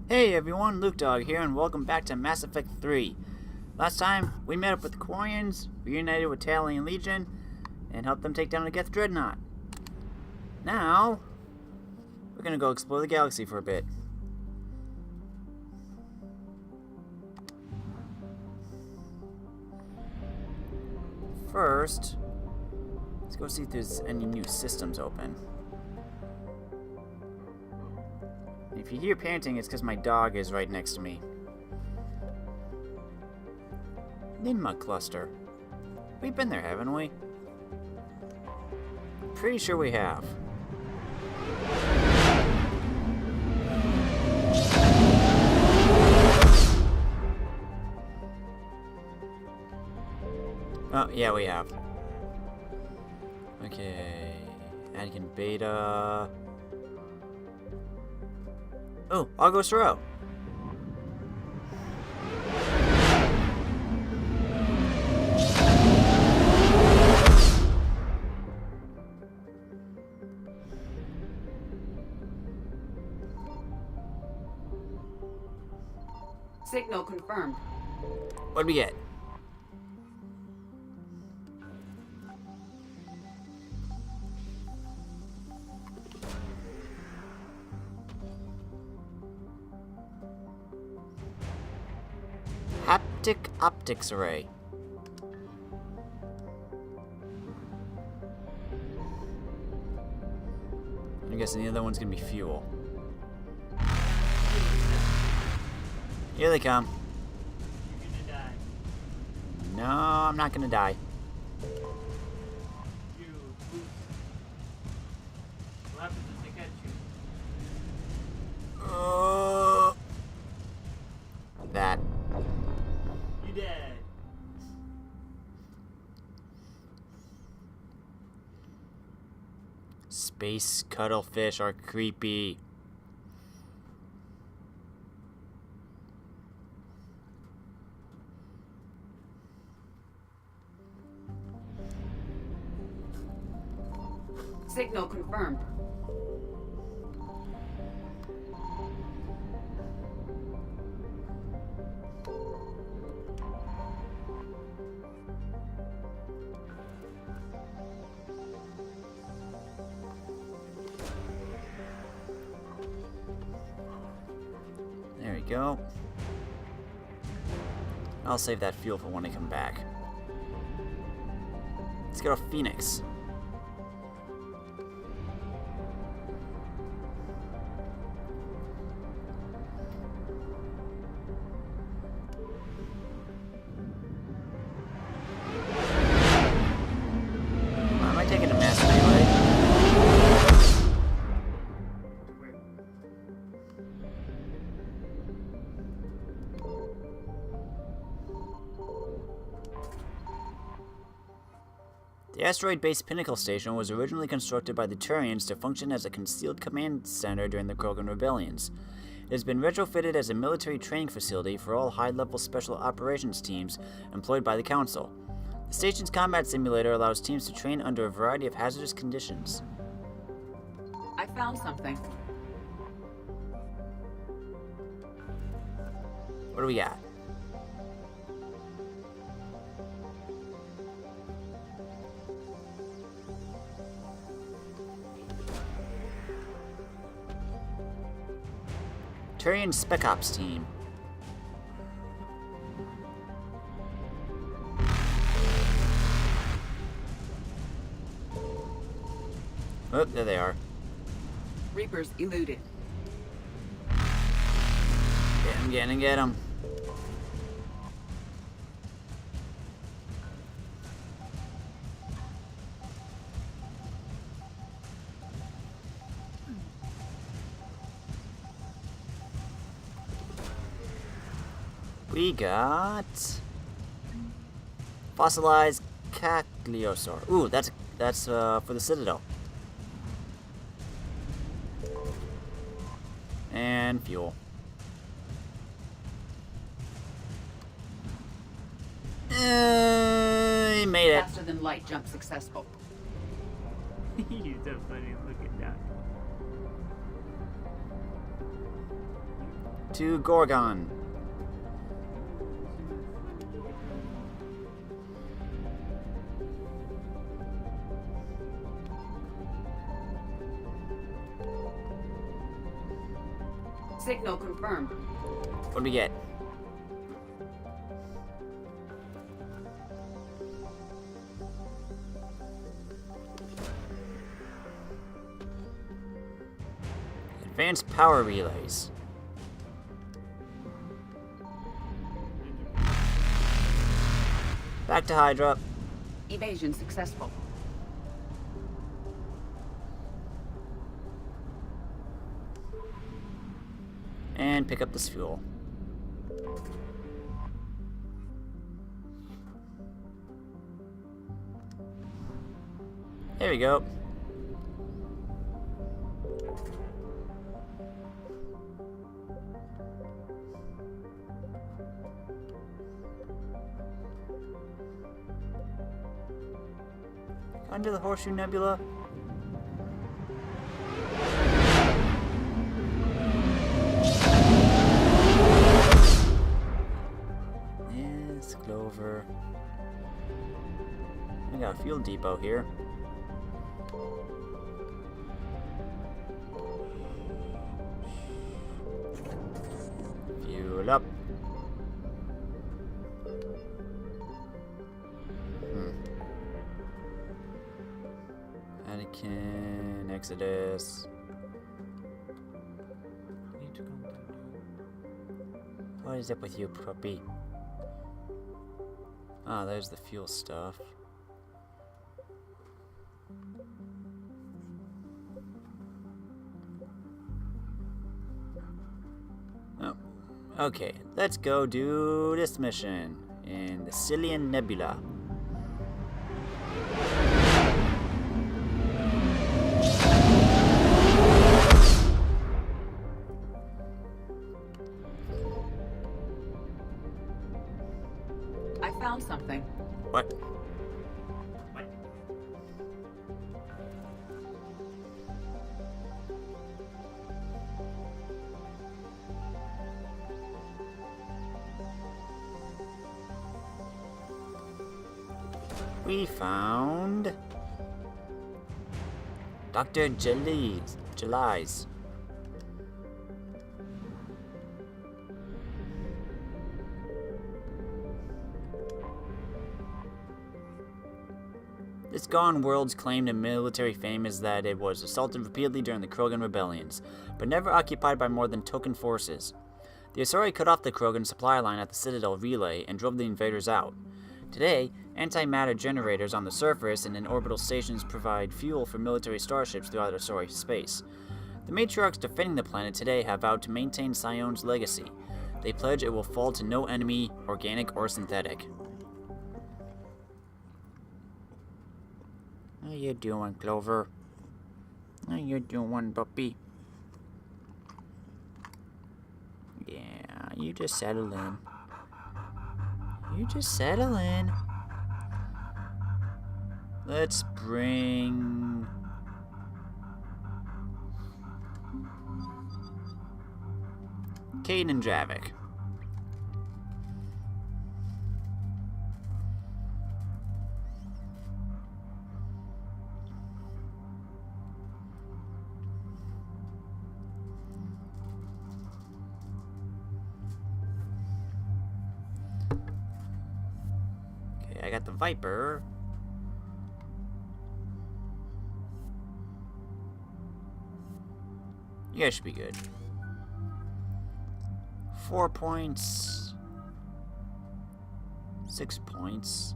Hey everyone, Luke Dog here, and welcome back to Mass Effect 3. Last time, we met up with the Quarians, reunited with Talion Legion, and helped them take down a Geth dreadnought. Now, we're gonna go explore the galaxy for a bit. First, let's go see if there's any new systems open. If you hear panting, it's because my dog is right next to me. Ninma Cluster. We've been there, haven't we? Pretty sure we have. Oh, yeah, we have. Okay. Anakin Beta. Oh, Argo Soro. Signal confirmed. What'd we get? Haptic optics array. I'm guessing the other one's gonna be fuel. Here they come. You're gonna die. No, I'm not gonna die. You lose. What happens if they catch you? That. You dead. Space cuttlefish are creepy. Signal confirmed. There we go. I'll save that fuel for when I come back. Let's go to Phoenix. Why am I taking a mass relay? The asteroid-based Pinnacle Station was originally constructed by the Turians to function as a concealed command center during the Krogan rebellions. It has been retrofitted as a military training facility for all high-level special operations teams employed by the Council. The station's combat simulator allows teams to train under a variety of hazardous conditions. I found something. What do we got? Turian Spec Ops team. Oh, there they are. Reapers eluded. Get him. We got fossilized Cagliosaur. Ooh, that's for the Citadel. And fuel. He made it. Faster than light jump successful. You're so funny looking down. to Gorgon. Signal confirmed. What do we get? Advanced power relays. Back to Hydra. Evasion successful. And pick up this fuel. There we go. Under the Horseshoe Nebula. Yes, Clover. We got a fuel depot here. Fuel up. Anakin, Exodus. Need to contact you. What is up with you, puppy? Ah, there's the fuel stuff. Oh, okay. Let's go do this mission in the Cillian Nebula. I found something. What? What? We found Dr. Jellies. This gone world's claim to military fame is that it was assaulted repeatedly during the Krogan rebellions, but never occupied by more than token forces. The Asari cut off the Krogan supply line at the Citadel Relay and drove the invaders out. Today, antimatter generators on the surface and in orbital stations provide fuel for military starships throughout Asari space. The matriarchs defending the planet today have vowed to maintain Sion's legacy. They pledge it will fall to no enemy, organic or synthetic. How you doing, Clover? How you doing, puppy? Yeah, you just settle in. You just settle in. Let's bring... Kate and Javik. I got the Viper. You guys should be good. 4 points. 6 points.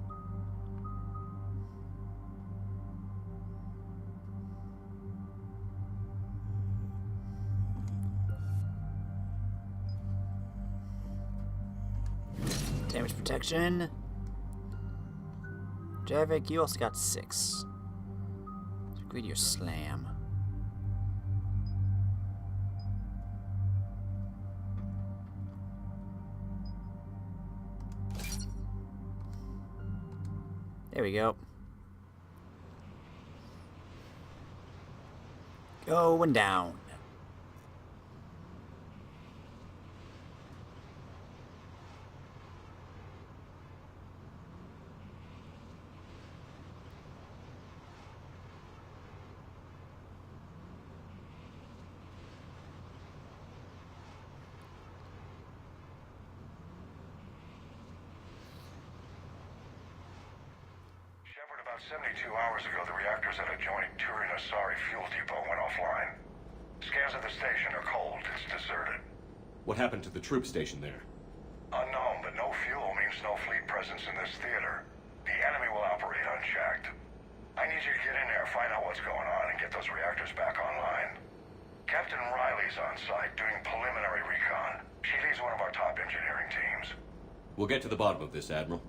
Damage protection. Javik, you also got 6. Greet your slam. There we go. Going down. About 72 hours ago, the reactors at adjoining Turin-Asari fuel depot went offline. Scans of the station are cold. It's deserted. What happened to the troop station there? Unknown, but no fuel means no fleet presence in this theater. The enemy will operate unchecked. I need you to get in there, find out what's going on, and get those reactors back online. Captain Riley's on site doing preliminary recon. She leads one of our top engineering teams. We'll get to the bottom of this, Admiral.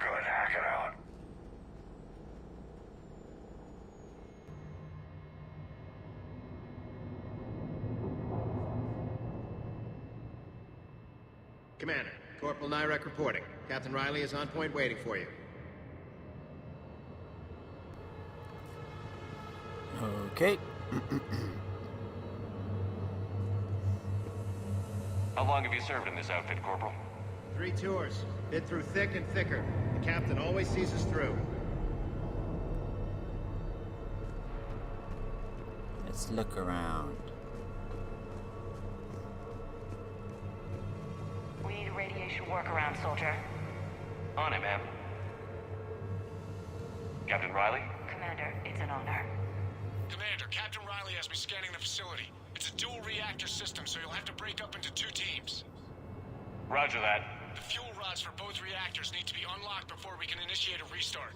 Good, hack it out. Commander, Corporal Nyrek reporting. Captain Riley is on point waiting for you. Okay. How long have you served in this outfit, Corporal? 3 tours. Bit through thick and thicker. The captain always sees us through. Let's look around. We need a radiation workaround, soldier. On it, ma'am. Captain Riley? Commander, it's an honor. Commander, Captain Riley has me scanning the facility. It's a dual reactor system, so you'll have to break up into 2 teams. Roger that. The fuel rods for both reactors need to be unlocked before we can initiate a restart.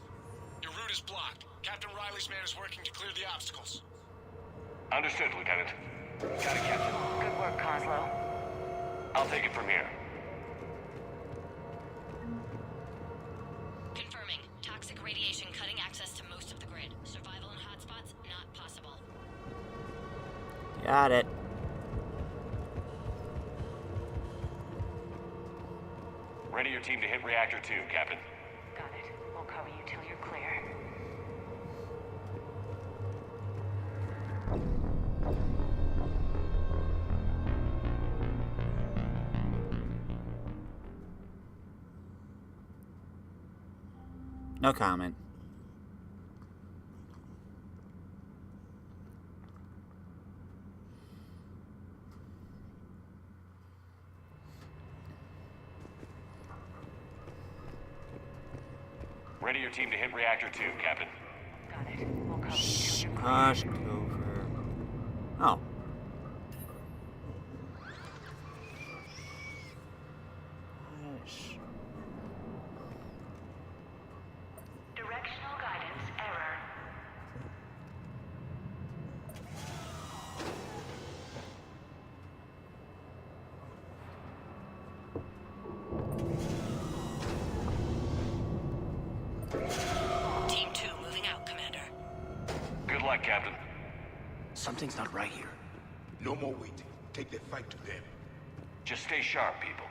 Your route is blocked. Captain Riley's man is working to clear the obstacles. Understood, Lieutenant. Got it, Captain. Good work, Coslow. I'll take it from here. Confirming. Toxic radiation cutting access to most of the grid. Survival in hotspots not possible. Got it. Ready your team to hit Reactor 2, Captain. Got it. We'll cover you till you're clear. No comment. Ready your team to hit Reactor 2, Captain. Got it. We'll cover you till you're clear. Hush, Clover. Oh. Hush. Directional guidance error. Team 2 moving out, Commander. Good luck, Captain. Something's not right here. No more waiting. Take the fight to them. Just stay sharp, people.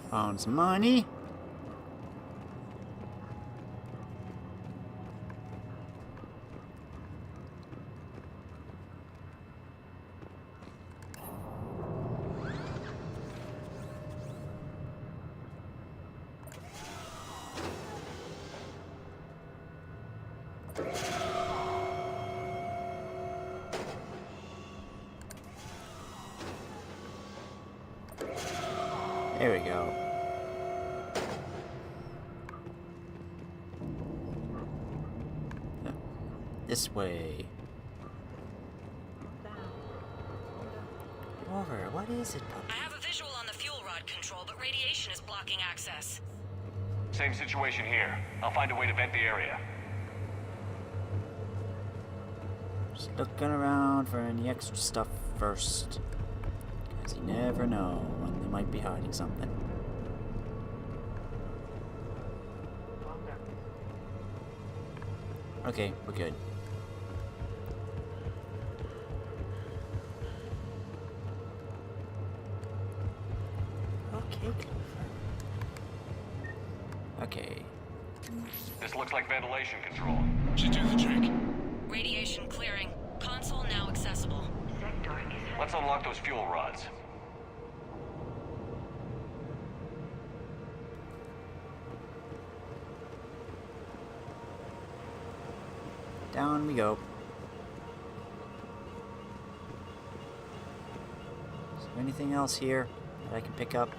Found some money. There we go. This way. Over. What is it, puppy? I have a visual on the fuel rod control, but radiation is blocking access. Same situation here. I'll find a way to vent the area. Just looking around for any extra stuff first. Because you never know when they might be hiding something. Okay, we're good. Okay, okay. This looks like ventilation control. Should do the trick. Radiation clearing. Console now accessible. Sector is... Let's unlock those fuel rods. Down we go. Is there anything else here that I can pick up?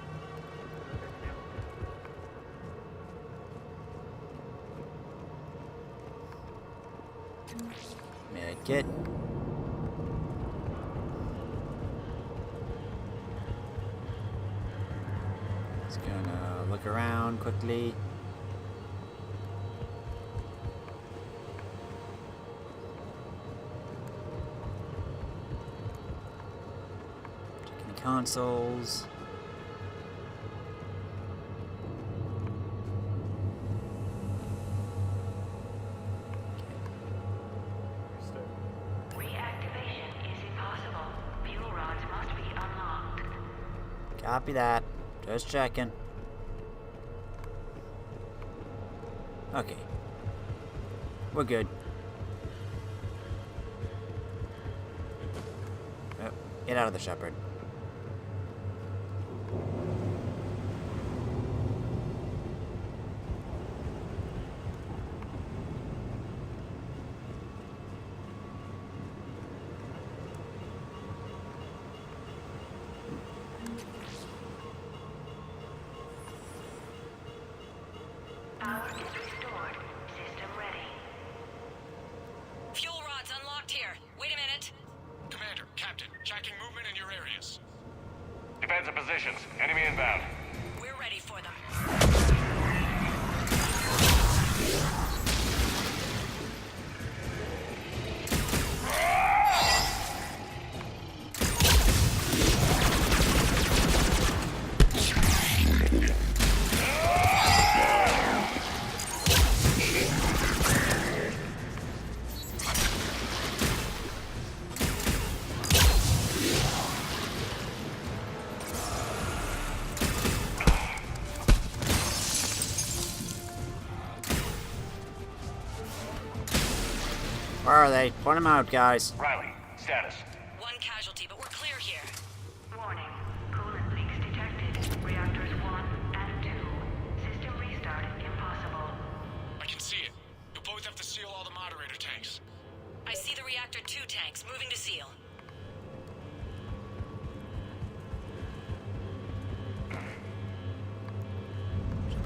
like it. Just gonna look around quickly. Checking the consoles. Copy that. Just checking. Okay. We're good. Oh, get out of the Shepard. Defensive positions. Enemy inbound. We're ready for them. Where are they? Point them out, guys. Riley, status. One casualty, but we're clear here. Warning. Coolant leaks detected. Reactors 1 and 2. System restart impossible. I can see it. You'll both have to seal all the moderator tanks. I see the reactor 2 tanks moving to seal.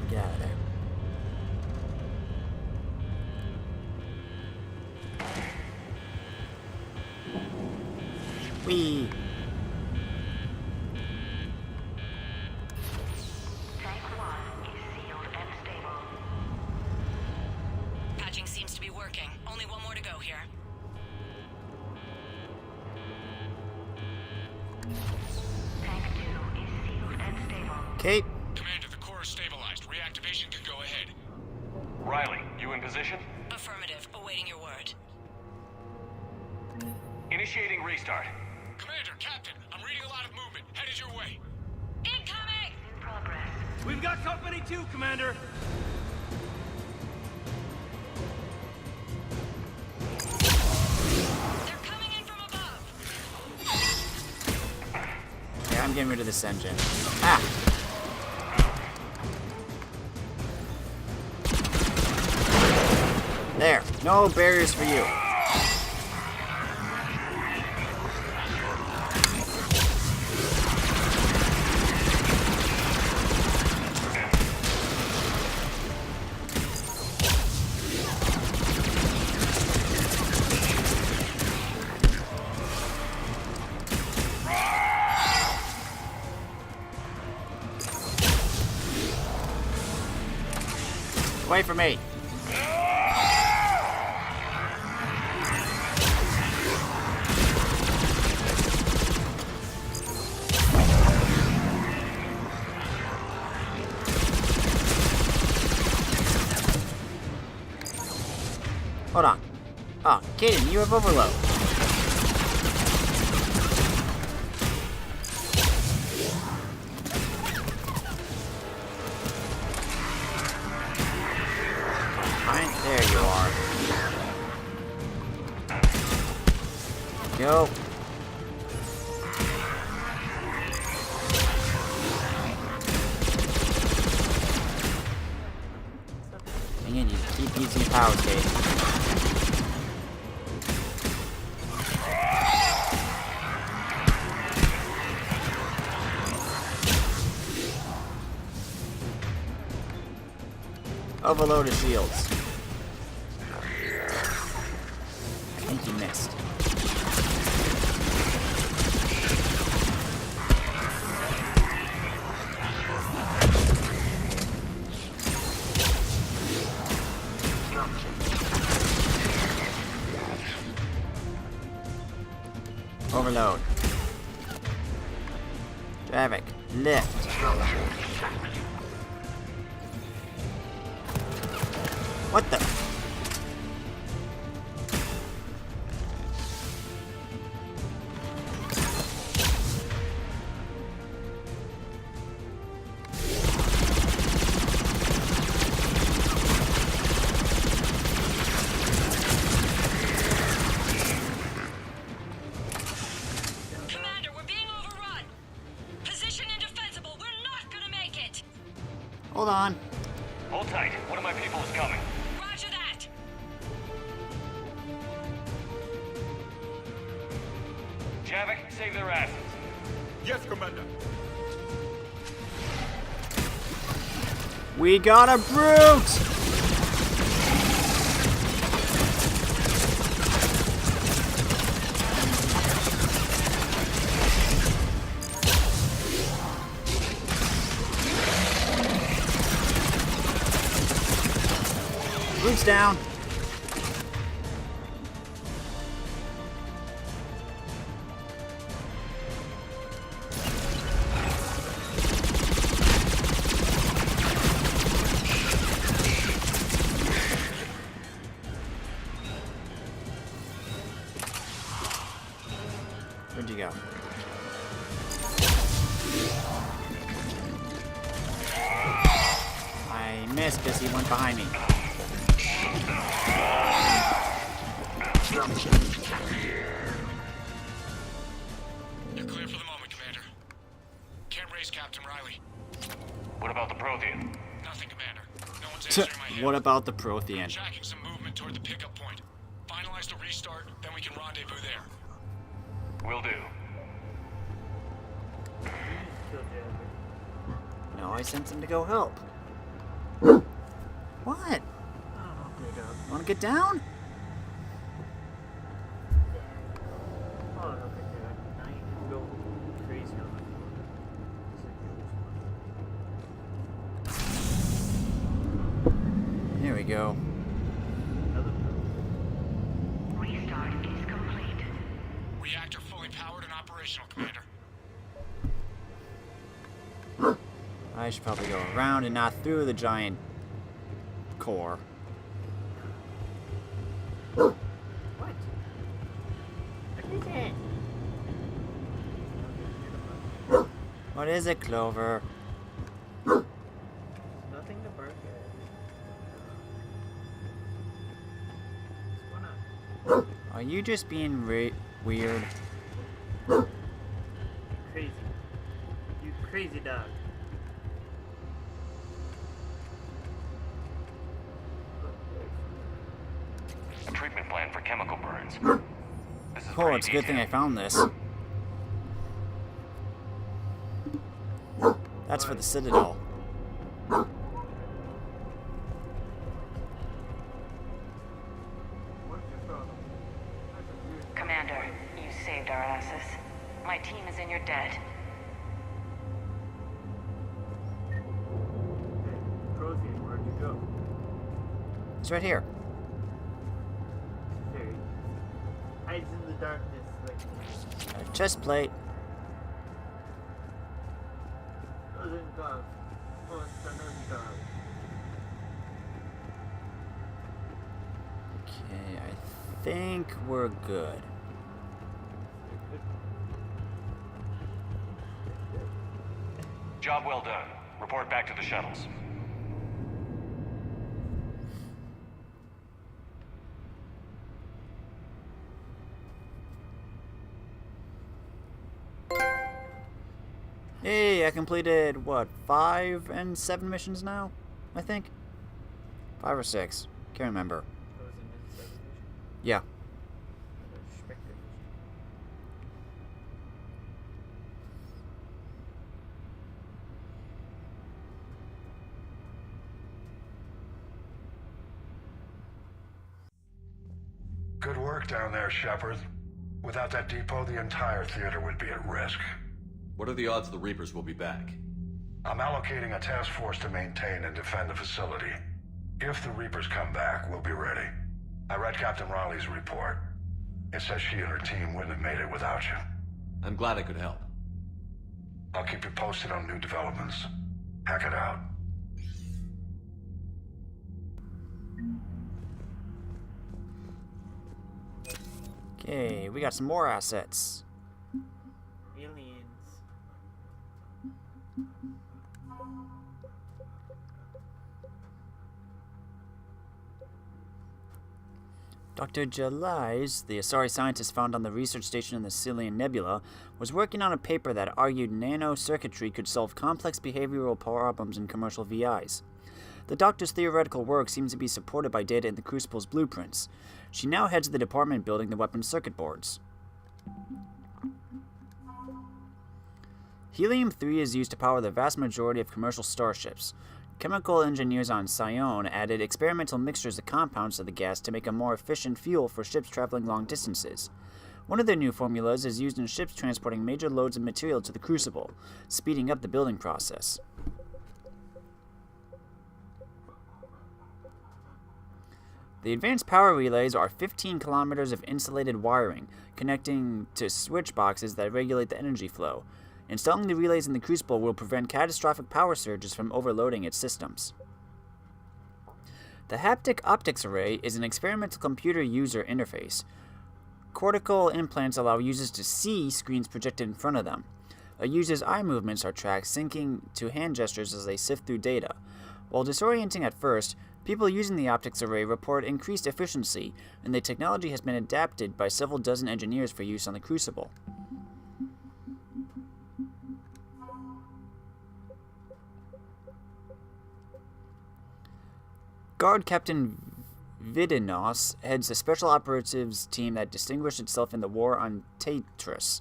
Get out of there. Whee! Tank 1 is sealed and stable. Patching seems to be working. Only one more to go here. Tank 2 is sealed and stable. Okay. Commander, the core is stabilized. Reactivation can go ahead. Riley, you in position? Affirmative. Awaiting your word. Initiating restart. Commander, Captain, I'm reading a lot of movement. Headed your way. Incoming! In progress. We've got company too, Commander. They're coming in from above. Okay, I'm getting rid of this engine. Ah! There. No barriers for you. Wait for me. Hold on. Oh, Kaden, you have overload. Fine, there you are. Go. Dang it, you keep using your powers, Kaden. Overload his shields. I think you missed. Overload. Traffic. Lift. What the? Commander, we're being overrun. Position indefensible. We're not gonna make it. Hold on. Hold tight. One of my people is coming. Roger that. Javik, save their asses. Yes, Commander. We got a brute! Brute's down. Where'd you go? I missed because he went behind me. You're clear for the moment, Commander. Can't raise Captain Riley. What about the Prothean? Nothing, Commander. No one's answering my hit. What about the Prothean? Tracking some movement toward the pickup point. Finalize the restart, then we can rendezvous there. Will do. No, I sent him to go help. What? Wanna get down? There we go. Restart is complete. Reactor fully powered and operational, Commander. I should probably go around and not through the giant core. What? What is it? What is it, Clover? Nothing to burn. What's going on? Are you just being weird? Crazy. You crazy dog. A treatment plan for chemical burns. This is Oh, pretty it's a good thing I detailed. found this. That's for the Citadel. Commander, you saved our asses. My team is in your debt. Prothean, where'd you go? It's right here. There he hides in the darkness like A chest plate. northern dog. Oh, it's the northern dog. Okay, I think we're good. Job well done. Report back to the shuttles. Hey, I completed, what, 5 and 7 missions now? I think? 5 or 6. Can't remember. That was in his subdivision. Yeah. Spectre. Good work down there, Shepard. Without that depot, the entire theater would be at risk. What are the odds the Reapers will be back? I'm allocating a task force to maintain and defend the facility. If the Reapers come back, we'll be ready. I read Captain Riley's report. It says she and her team wouldn't have made it without you. I'm glad I could help. I'll keep you posted on new developments. Hack it out. Okay, we got some more assets. Aliens. Dr. Jalais, the Asari scientist found on the research station in the Cillian Nebula, was working on a paper that argued nanocircuitry could solve complex behavioral problems in commercial VIs. The doctor's theoretical work seems to be supported by data in the Crucible's blueprints. She now heads the department building the weapons circuit boards. Helium-3 is used to power the vast majority of commercial starships. Chemical engineers on Sion added experimental mixtures of compounds to the gas to make a more efficient fuel for ships traveling long distances. One of their new formulas is used in ships transporting major loads of material to the Crucible, speeding up the building process. The advanced power relays are 15 kilometers of insulated wiring, connecting to switch boxes that regulate the energy flow. Installing the relays in the Crucible will prevent catastrophic power surges from overloading its systems. The Haptic Optics Array is an experimental computer user interface. Cortical implants allow users to see screens projected in front of them. A user's eye movements are tracked, syncing to hand gestures as they sift through data. While disorienting at first, people using the optics array report increased efficiency, and the technology has been adapted by several dozen engineers for use on the Crucible. Guard Captain Vidinos heads a special operatives team that distinguished itself in the war on Tatris,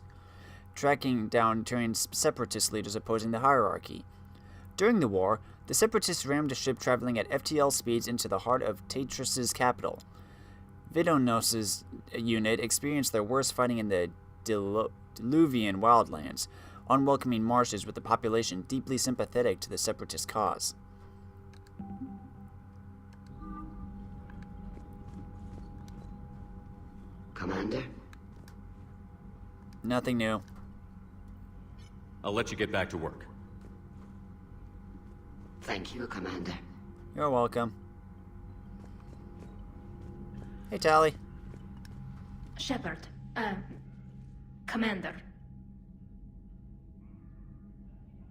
tracking down Turian separatist leaders opposing the hierarchy. During the war, the separatists rammed a ship traveling at FTL speeds into the heart of Tatris' capital. Vidinos' unit experienced their worst fighting in the Diluvian wildlands, unwelcoming marshes with a population deeply sympathetic to the separatist cause. Commander? Nothing new. I'll let you get back to work. Thank you, Commander. You're welcome. Hey, Tally. Shepard. Commander.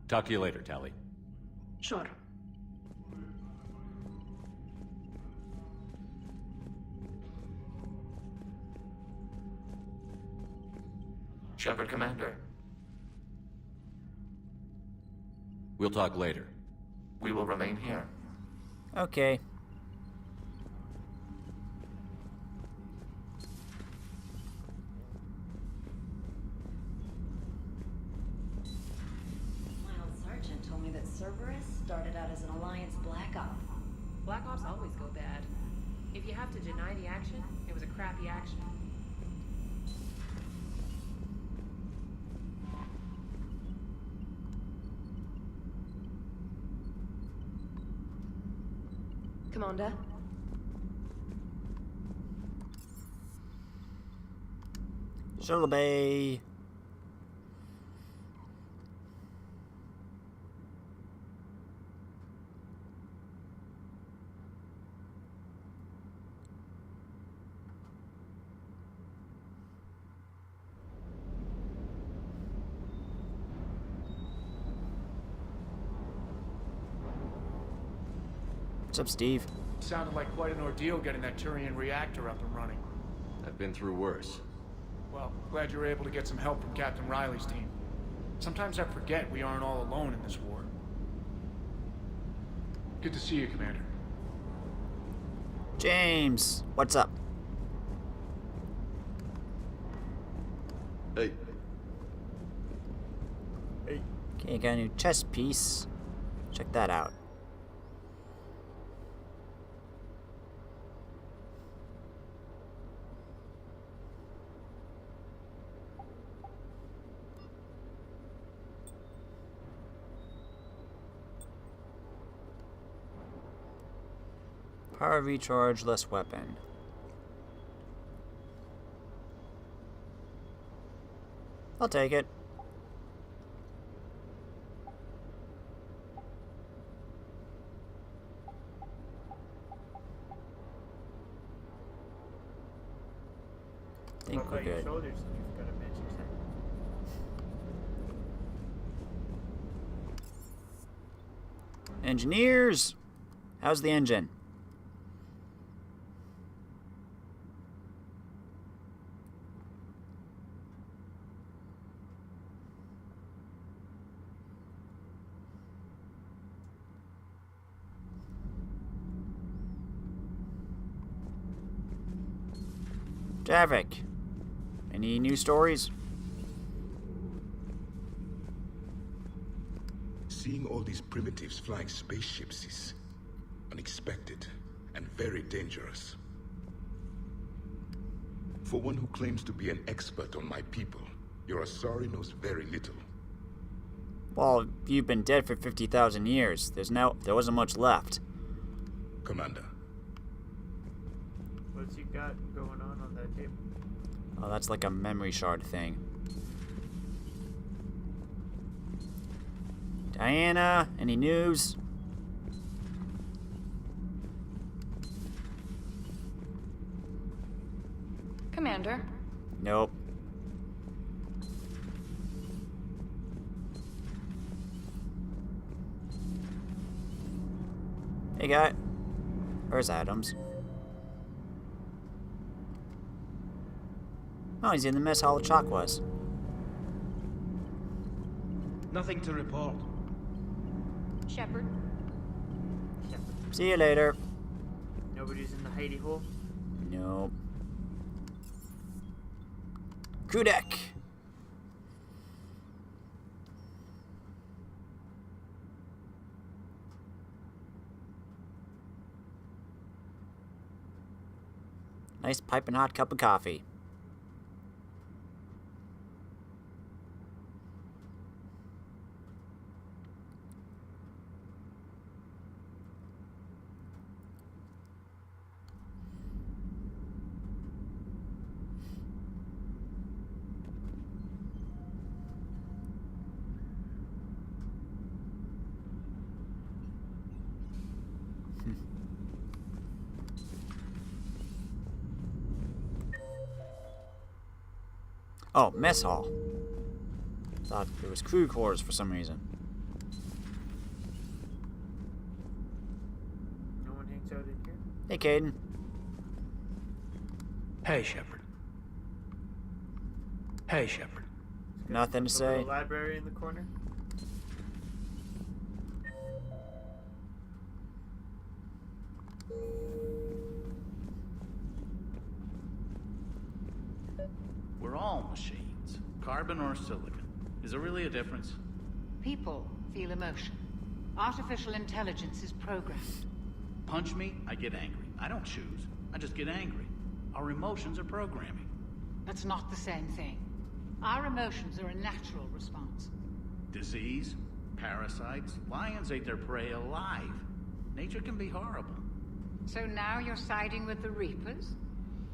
Talk to you later, Tally. Sure. Shepard, Commander. We'll talk later. We will remain here. Okay. My old sergeant told me that Cerberus started out as an Alliance Black Op. Black Ops always go bad. If you have to deny the action, it was a crappy action. Commander? Shuttle Bay. What's up, Steve? Sounded like quite an ordeal getting that Turian reactor up and running. I've been through worse. Well, glad you were able to get some help from Captain Riley's team. Sometimes I forget we aren't all alone in this war. Good to see you, Commander. James, what's up? Hey. Okay, got a new chest piece. Check that out. Power recharge, less weapon. I'll take it. I think we're good. Shoulders, you've got a magic set. Engineers! How's the engine? Javik, any new stories? Seeing all these primitives flying spaceships is unexpected and very dangerous. For one who claims to be an expert on my people, your Asari knows very little. Well, you've been dead for 50,000 years. There wasn't much left. Commander. What's you got going on that table? Oh, that's like a memory shard thing. Diana, any news? Commander? Nope. Hey, guy. Where's Adams? Oh, he's in the mess hall of Chakwas. Nothing to report. Shepard? See you later. Nobody's in the hidey hole? Nope. Crew deck. Nice piping hot cup of coffee. Oh, mess hall. Thought it was crew quarters for some reason. No one hangs out in here? Hey, Caden. Hey, Shepard. Hey, Shepard. Nothing to say. The library in the corner? We're all machines. Carbon or silicon. Is there really a difference? People feel emotion. Artificial intelligence is programmed. Punch me, I get angry. I don't choose. I just get angry. Our emotions are programming. That's not the same thing. Our emotions are a natural response. Disease, parasites, lions ate their prey alive. Nature can be horrible. So now you're siding with the Reapers?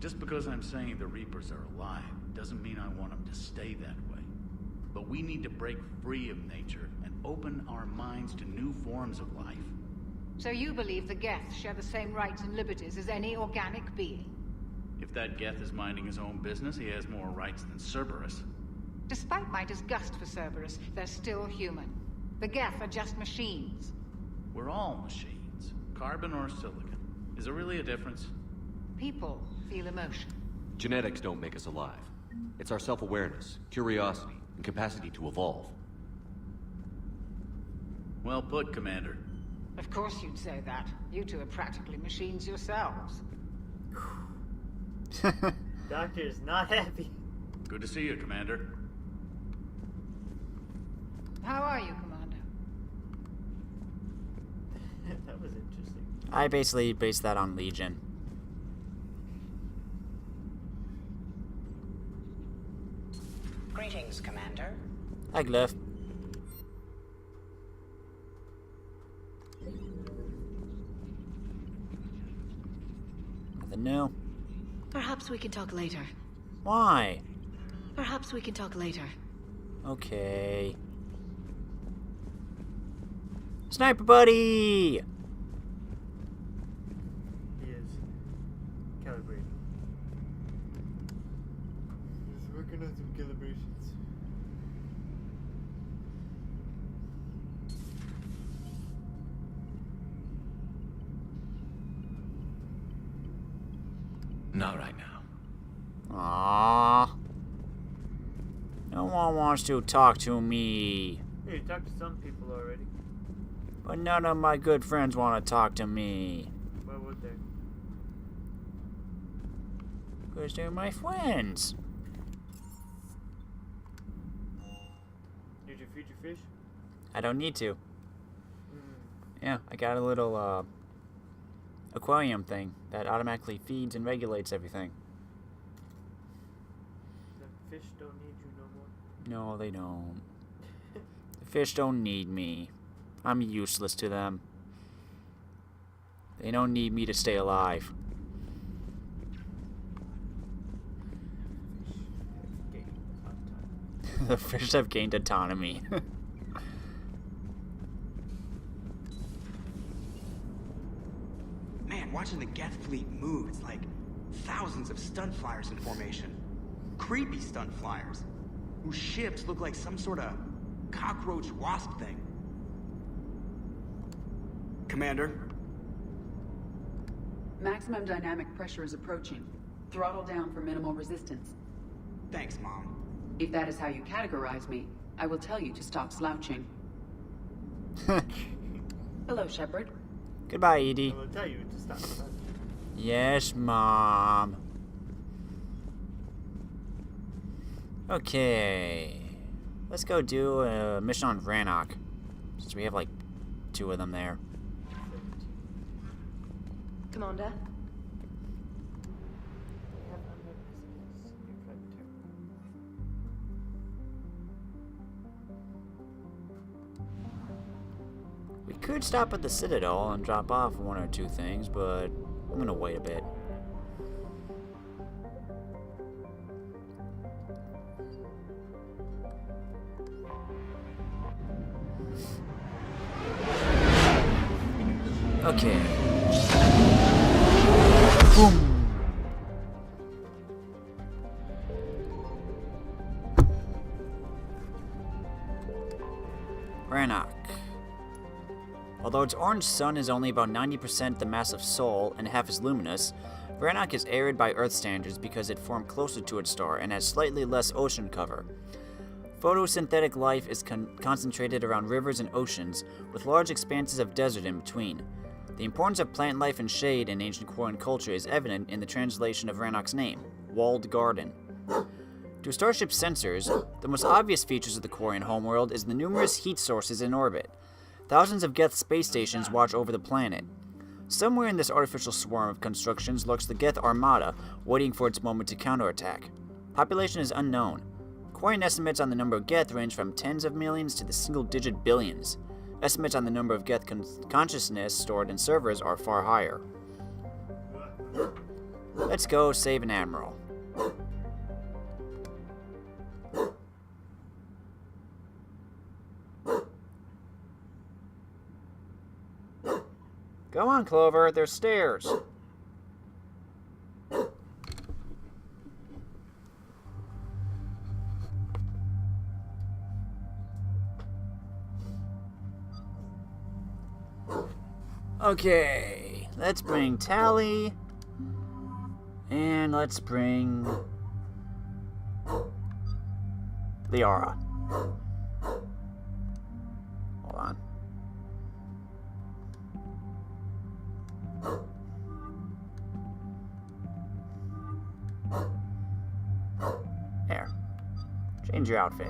Just because I'm saying the Reapers are alive doesn't mean I want them to stay that way. But we need to break free of nature and open our minds to new forms of life. So you believe the Geth share the same rights and liberties as any organic being? If that Geth is minding his own business, he has more rights than Cerberus. Despite my disgust for Cerberus, they're still human. The Geth are just machines. We're all machines. Carbon or silicon. Is there really a difference? People feel emotion. Genetics don't make us alive. It's our self-awareness, curiosity, and capacity to evolve. Well put, Commander. Of course you'd say that. You two are practically machines yourselves. Doctor is not happy. Good to see you, Commander. How are you, Commander? That was interesting. I basically based that on Legion. Greetings, Commander. Hi, Glyph. Nothing new. Perhaps we can talk later. Why? Perhaps we can talk later. Okay. Sniper buddy! He is calibrated. He's working on some calibrations. Not right now. Aww. No one wants to talk to me. Hey, you talked to some people already. But none of my good friends want to talk to me. Why would they? Because they're my friends. Did you feed your fish? I don't need to. Yeah, I got a little aquarium thing that automatically feeds and regulates everything. The fish don't need you no more. No, they don't. The fish don't need me. I'm useless to them. They don't need me to stay alive. The fish have gained autonomy. Man, watching the Geth fleet move, it's like thousands of stunt flyers in formation. Creepy stunt flyers, whose ships look like some sort of cockroach wasp thing. Commander? Maximum dynamic pressure is approaching. Throttle down for minimal resistance. Thanks, Mom. If that is how you categorize me, I will tell you to stop slouching. Hello, Shepard. Goodbye, Edie. I will tell you to stop slouching. Yes, Mom. Okay. Let's go do a mission on Rannoch. Since we have like 2 of them there. Commander? We could stop at the Citadel and drop off 1 or 2 things, but I'm gonna wait a bit. Okay. Boom. Rannoch. Although its orange sun is only about 90% the mass of Sol and half as luminous, Rannoch is arid by Earth standards because it formed closer to its star and has slightly less ocean cover. Photosynthetic life is concentrated around rivers and oceans, with large expanses of desert in between. The importance of plant life and shade in ancient Quarian culture is evident in the translation of Rannoch's name, Walled Garden. To Starship's sensors, the most obvious features of the Quarian homeworld is the numerous heat sources in orbit. Thousands of Geth space stations watch over the planet. Somewhere in this artificial swarm of constructions lurks the Geth Armada, waiting for its moment to counterattack. Population is unknown. Quarian estimates on the number of Geth range from tens of millions to the single-digit billions. Estimates on the number of Geth consciousness stored in servers are far higher. Let's go save an Admiral. Go on, Clover, there's stairs. Okay, let's bring Tally, and let's bring Liara. Hold on. There. Change your outfit.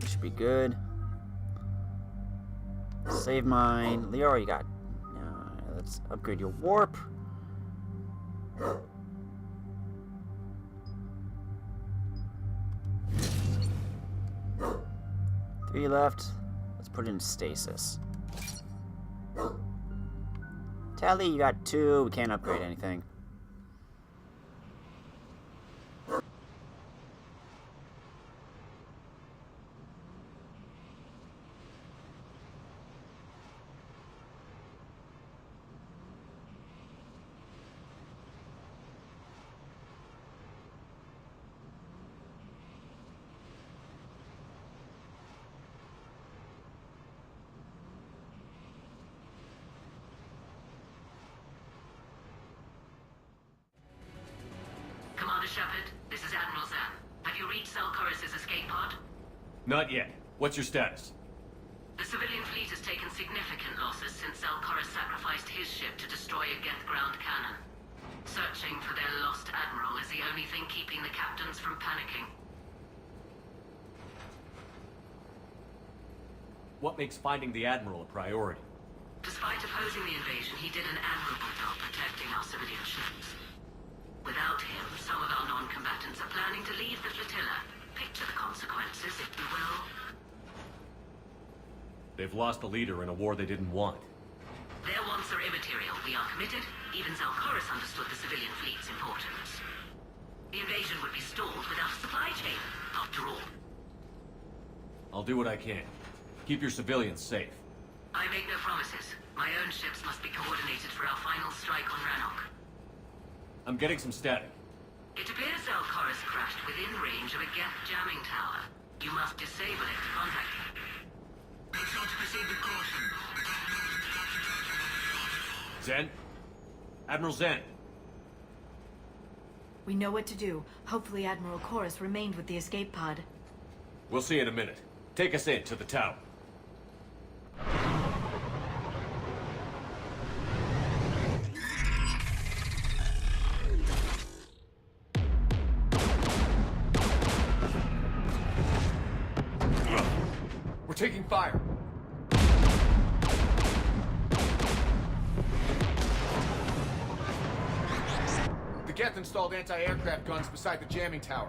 Should be good. Save mine. Liara, you got. Let's upgrade your warp. 3 left. Let's put it in stasis. Tally, you got 2. We can't upgrade anything. Shepard, this is Admiral Zan. Have you reached Korris' escape pod? Not yet. What's your status? The civilian fleet has taken significant losses since Korris sacrificed his ship to destroy a Geth ground cannon. Searching for their lost admiral is the only thing keeping the captains from panicking. What makes finding the admiral a priority? Despite opposing the invasion, he did an admirable job protecting our civilian ships. Without him, some of our non-combatants are planning to leave the flotilla. Picture the consequences, if you will. They've lost a leader in a war they didn't want. Their wants are immaterial. We are committed. Even Korris understood the civilian fleet's importance. The invasion would be stalled without a supply chain, after all. I'll do what I can. Keep your civilians safe. I make no promises. My own ships must be coordinated for our final strike on Rannoch. I'm getting some static. It appears Korris crashed within range of a Geth jamming tower. You must disable it to contact him. Make sure to proceed with caution. Zen? Admiral Zen? We know what to do. Hopefully Admiral Korris remained with the escape pod. We'll see in a minute. Take us in to the tower. Taking fire. The Geth installed anti-aircraft guns beside the jamming tower.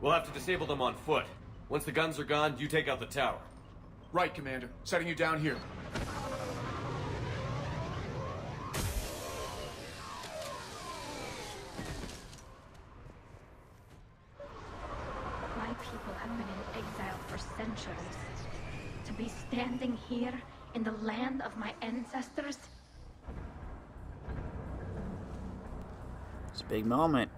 We'll have to disable them on foot. Once the guns are gone, you take out the tower. Right, Commander. Setting you down here. My people have been in exile for centuries. To be standing here in the land of my ancestors? It's a big moment.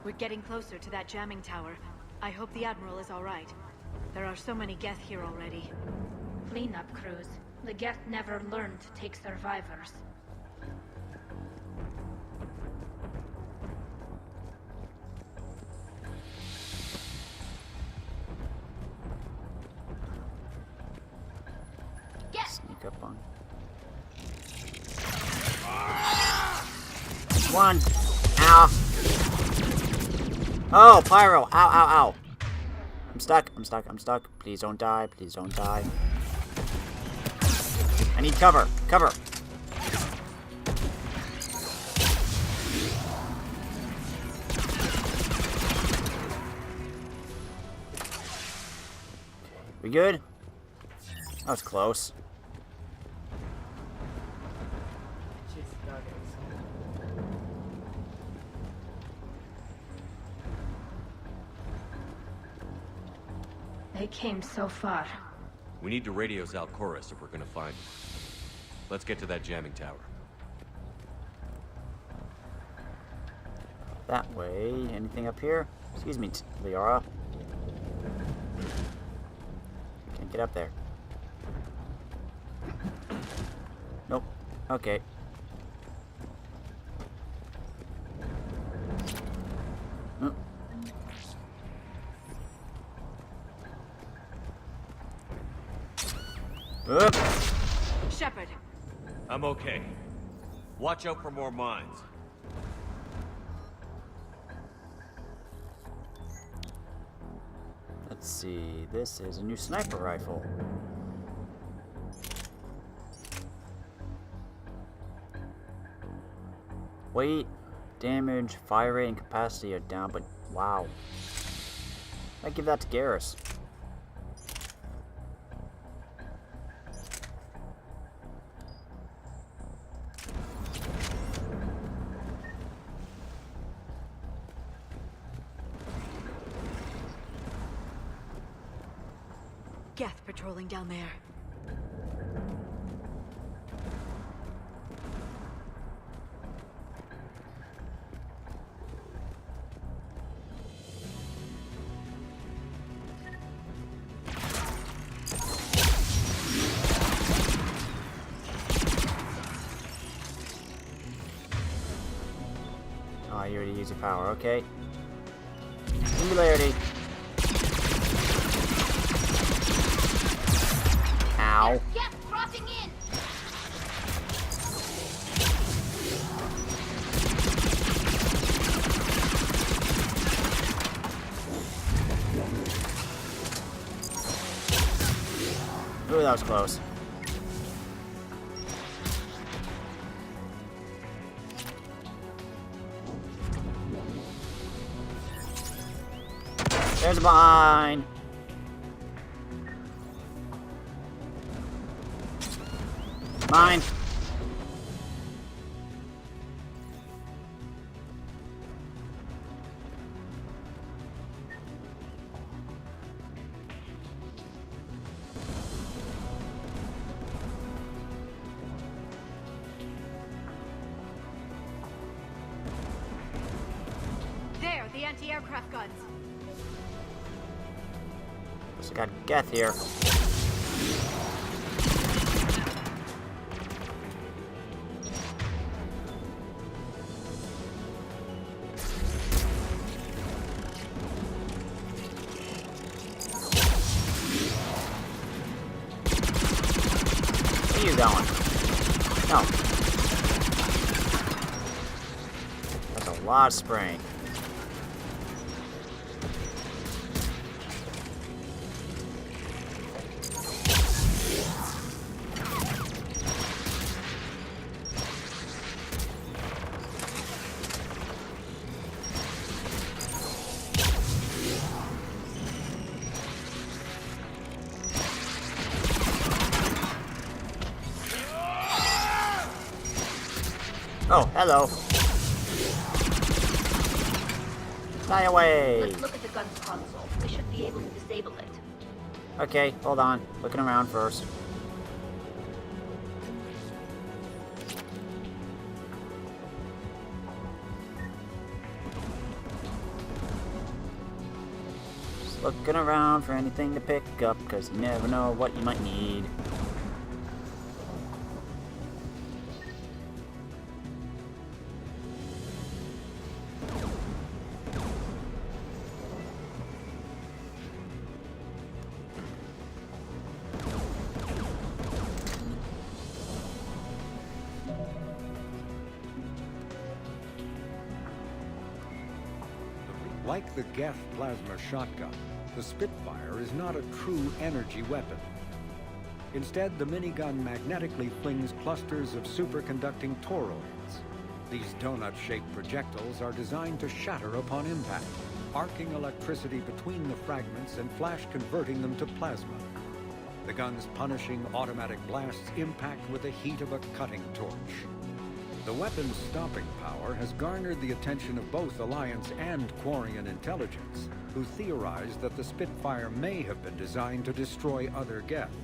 We're getting closer to that jamming tower. I hope the Admiral is all right. There are so many Geth here already. Cleanup crews. The Geth never learned to take survivors. Sneak up on. One. Ow. Oh, Pyro. Ow, ow, ow. I'm stuck. I'm stuck. I'm stuck. Please don't die. Please don't die. I need cover. Cover. We good? That was close. They came so far. We need to radio Korris if we're gonna find him. Let's get to that jamming tower. That way. Anything up here? Excuse me, Liara. Can't get up there. Nope. Okay. Shepard. I'm okay. Watch out for more mines. Let's see, this is a new sniper rifle. Weight, damage, fire rate, and capacity are down, but wow. I'd give that to Garrus. Geth patrolling down there. Oh, you already used your power, okay. Singularity. Ow. Geth crossing in. Ooh, that was close. There's a mine. Mine. There, the anti-aircraft guns. So I got Geth here. Where are you going? No. That's a lot of spraying. Oh, hello. Fly away. Let's look at the gun's console. We should be able to disable it. Okay, hold on. Looking around first. Just looking around for anything to pick up, because you never know what you might need. Like the Geth plasma shotgun, the Spitfire is not a true energy weapon. Instead, the minigun magnetically flings clusters of superconducting toroids. These donut-shaped projectiles are designed to shatter upon impact, arcing electricity between the fragments and flash-converting them to plasma. The gun's punishing automatic blasts impact with the heat of a cutting torch. The weapon's stopping power has garnered the attention of both Alliance and Quarian intelligence, who theorized that the Spitfire may have been designed to destroy other Geth.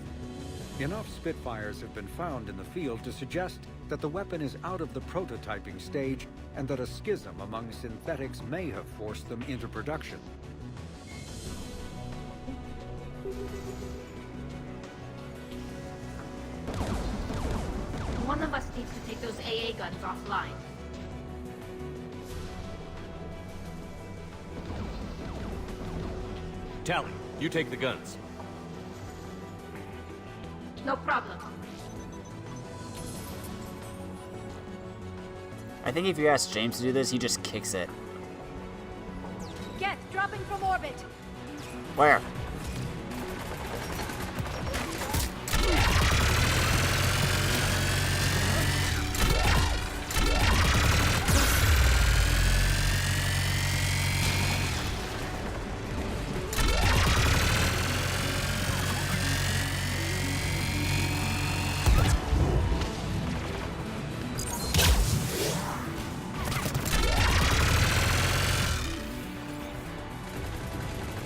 Enough Spitfires have been found in the field to suggest that the weapon is out of the prototyping stage and that a schism among synthetics may have forced them into production. One of us needs to take those AA guns offline. Tally, you take the guns. No problem. I think if you ask James to do this, he just kicks it. Geth dropping from orbit. Where?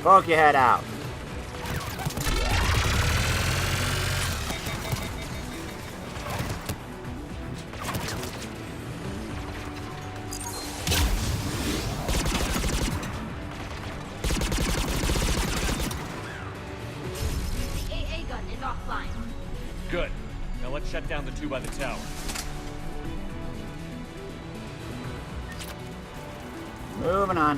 Poke your head out. The AA gun is offline. Good. Now let's shut down the two by the tower. Moving on.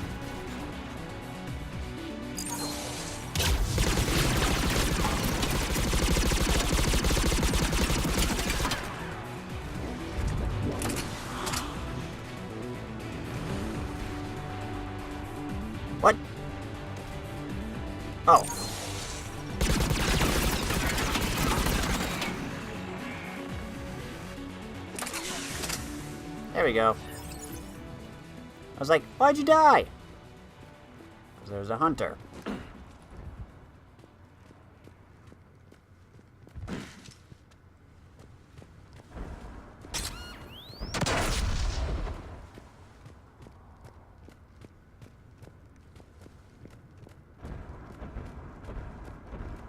What? Oh. There we go. I was like, why'd you die? Because there's a hunter.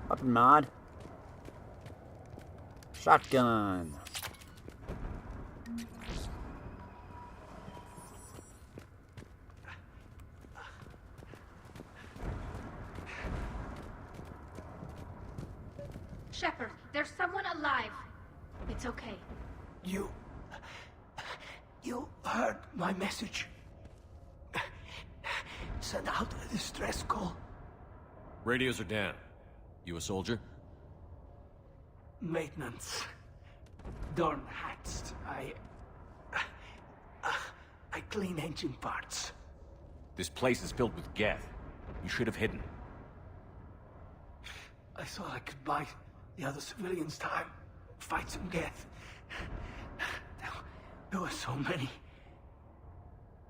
Weapon mod. Shotgun. Shepard, there's someone alive. It's okay. You heard my message. Send out a distress call. Radios are down. You a soldier? Maintenance. Dorn hatched. I clean engine parts. This place is filled with Geth. You should have hidden. I thought I could buy the other civilians time. Fight some Geth. There were so many.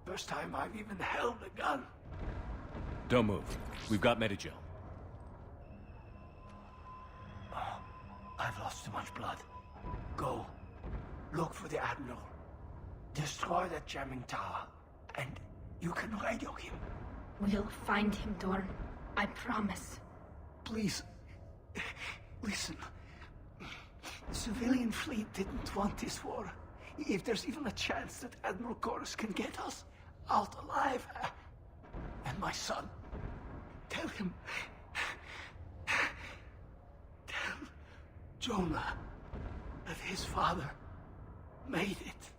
First time I've even held a gun. Don't move. We've got Medigel. Oh, I've lost too much blood. Go. Look for the Admiral. Destroy that jamming tower. And you can radio him. We'll find him, Dorn. I promise. Please. Listen. The civilian fleet didn't want this war. If there's even a chance that Admiral Korris can get us out alive. And my son. Tell him. Tell Jonah that his father made it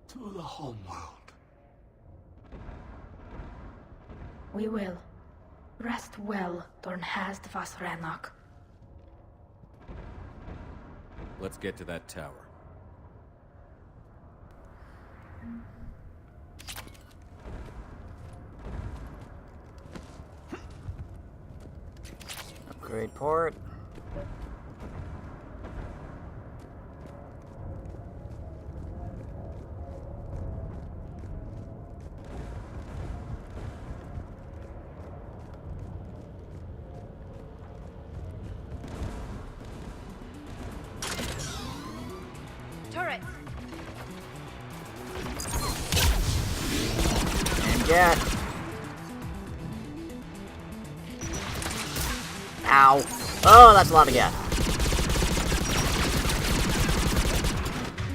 to the home world. We will. Rest well, Dorn Hazd vas Rannoch. Let's get to that tower. Upgrade port. Turret! And Geth. Ow. Oh, that's a lot of Geth.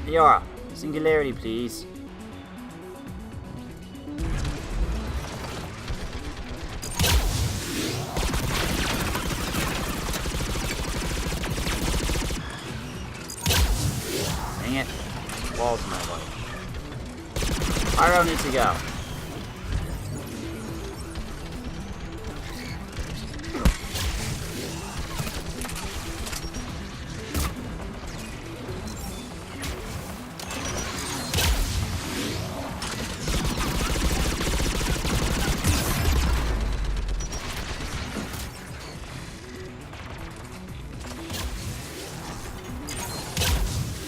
Fiora, singularity, please. Dang it. Walls in my way. Pyro needs to go.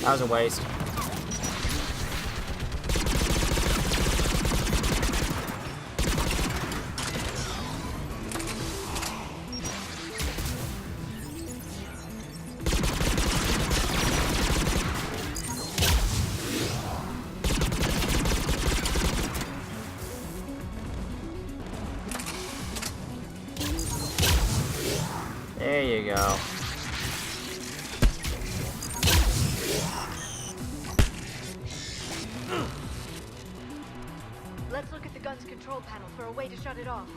That was a waste. go. Let's look at the gun's control panel for a way to shut it off.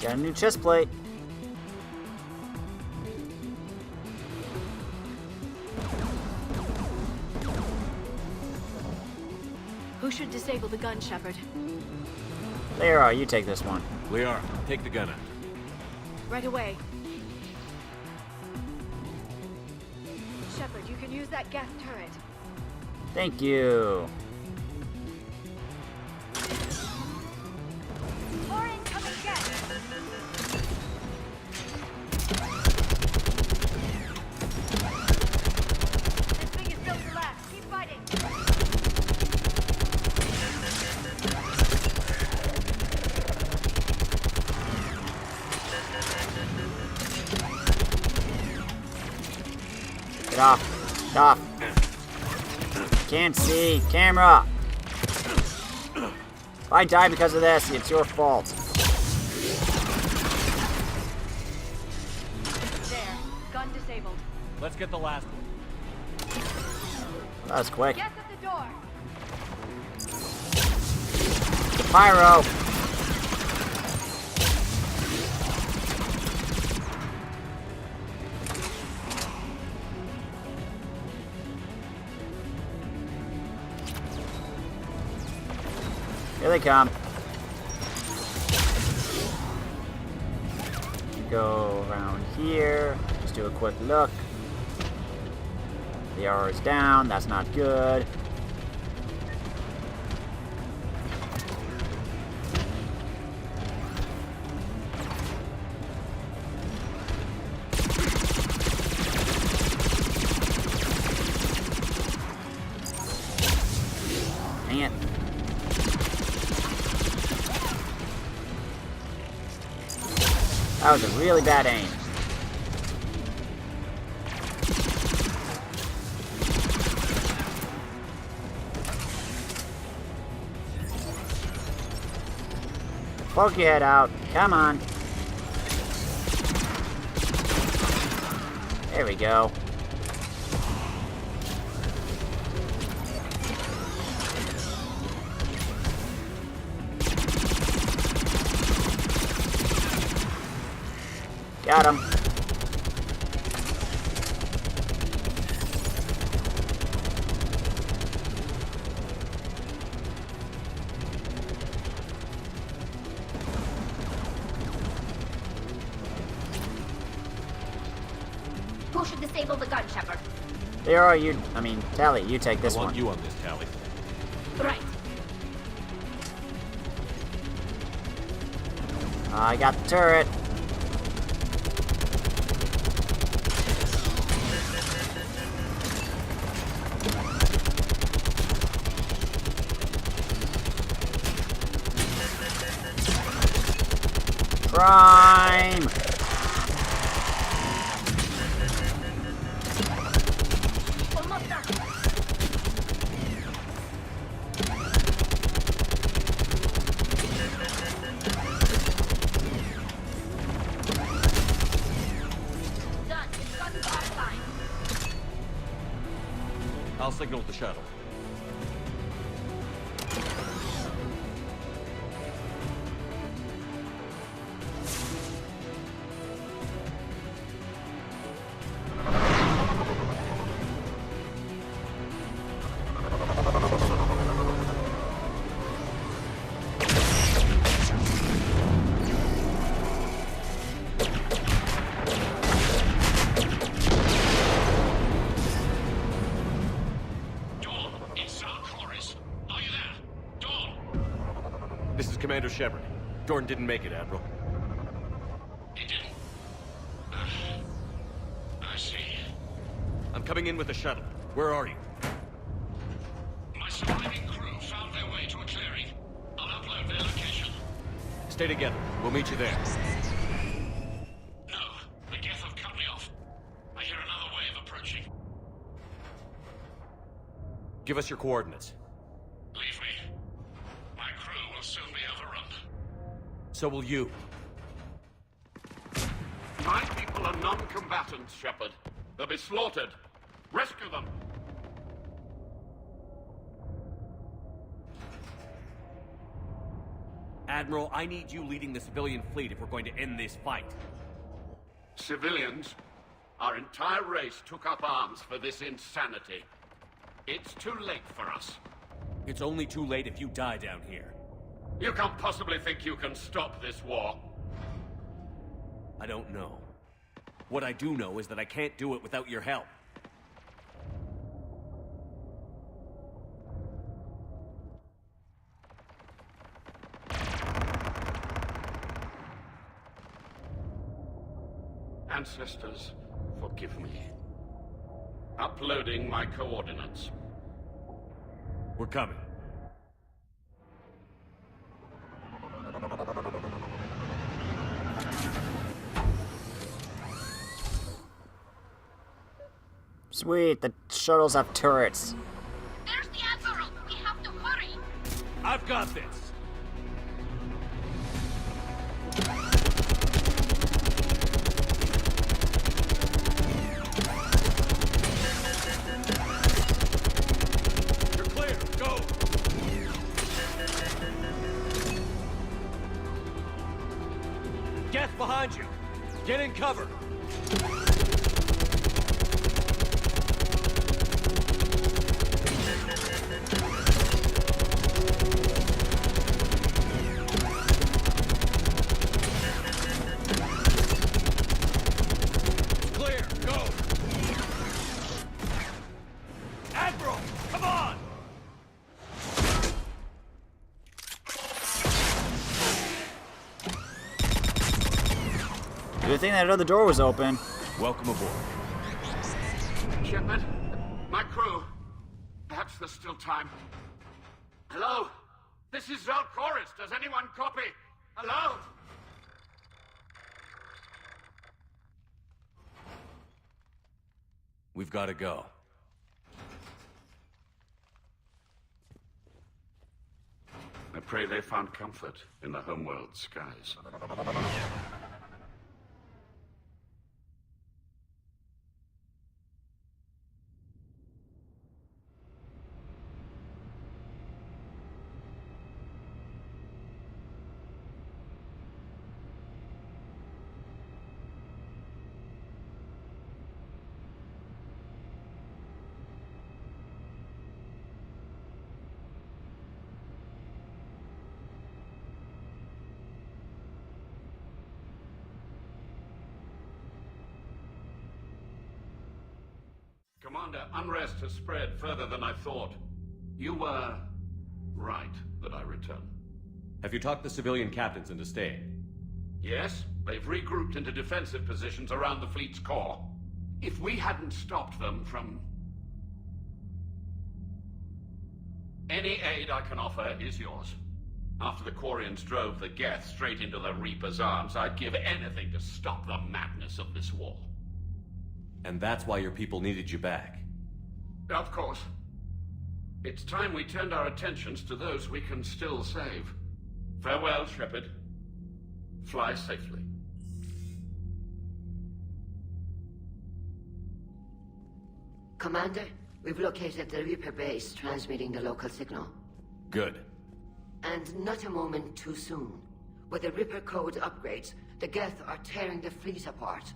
Got a new chest plate. Who should disable the gun, Shepard? There, you take this one. Liara, take the gun out. Right away. Shepard, you can use that Geth turret. Thank you. More incoming Geth! This thing is built to last. Keep fighting. Get off. Get off. Can't see. Camera. If I die because of this, it's your fault. There. Gun disabled. Let's get the last one. That was quick. Geth at the door. Pyro. Here they come. Go around here. Just do a quick look. The hour is down. That's not good. Dang it. That was a really bad aim. Poke your head out. Come on. There we go. Got him. Who should disable the gun, Shepard? There are you. I mean, Tally, you take this I want one. you on this, Tally. Right. I got the turret. Prime! Almost done. Done. Gun's offline. I'll signal the shuttle. This is Commander Shepard. Dorn didn't make it, Admiral. He didn't? I see. I'm coming in with the shuttle. Where are you? My surviving crew found their way to a clearing. I'll upload their location. Stay together. We'll meet you there. No, the Geth have cut me off. I hear another wave approaching. Give us your coordinates. Leave me. My crew will soon be So will you. My people are non-combatants, Shepard. They'll be slaughtered. Rescue them! Admiral, I need you leading the civilian fleet if we're going to end this fight. Civilians? Our entire race took up arms for this insanity. It's too late for us. It's only too late if you die down here. You can't possibly think you can stop this war. I don't know. What I do know is that I can't do it without your help. Ancestors, forgive me. Uploading my coordinates. We're coming. Sweet, the shuttles have turrets. There's the Admiral! We have to hurry! I've got this! You're clear, go! Geth behind you! Get in cover! Good thing that other door was open. Welcome aboard. Shepard, my crew. Perhaps there's still time. Hello? This is Admiral Korris. Does anyone copy? Hello? We've got to go. I pray they found comfort in the homeworld skies. Commander, unrest has spread further than I thought. You were right that I return. Have you talked the civilian captains into staying? Yes, they've regrouped into defensive positions around the fleet's core. If we hadn't stopped them from... Any aid I can offer is yours. After the Quarians drove the Geth straight into the Reaper's arms, I'd give anything to stop the madness of this war. And that's why your people needed you back. Of course. It's time we turned our attentions to those we can still save. Farewell, Shepard. Fly safely. Commander, we've located the Reaper base transmitting the local signal. Good. And not a moment too soon. With the Reaper code upgrades, the Geth are tearing the fleet apart.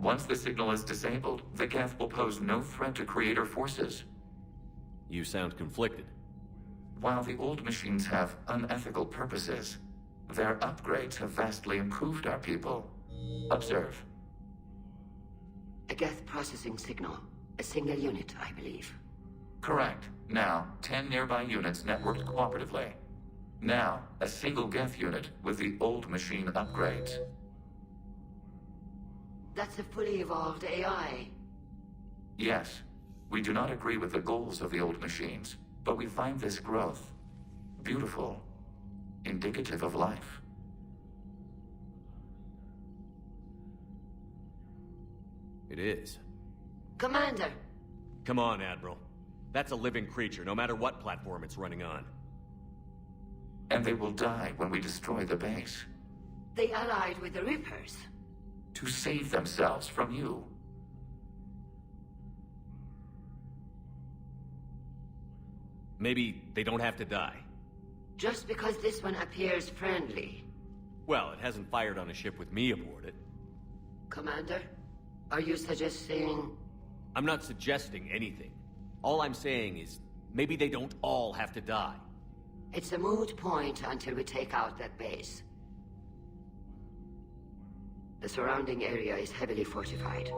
Once the signal is disabled, the Geth will pose no threat to Creator forces. You sound conflicted. While the old machines have unethical purposes, their upgrades have vastly improved our people. Observe. A Geth processing signal. A single unit, I believe. Correct. Now, 10 nearby units networked cooperatively. Now, a single Geth unit with the old machine upgrades. That's a fully evolved AI. Yes, we do not agree with the goals of the old machines, but we find this growth beautiful, indicative of life. It is. Commander! Come on, Admiral. That's a living creature, no matter what platform it's running on. And they will die when we destroy the base. They allied with the Reapers. To save themselves from you. Maybe they don't have to die. Just because this one appears friendly. Well, it hasn't fired on a ship with me aboard it. Commander, are you suggesting... I'm not suggesting anything. All I'm saying is, maybe they don't all have to die. It's a moot point until we take out that base. The surrounding area is heavily fortified,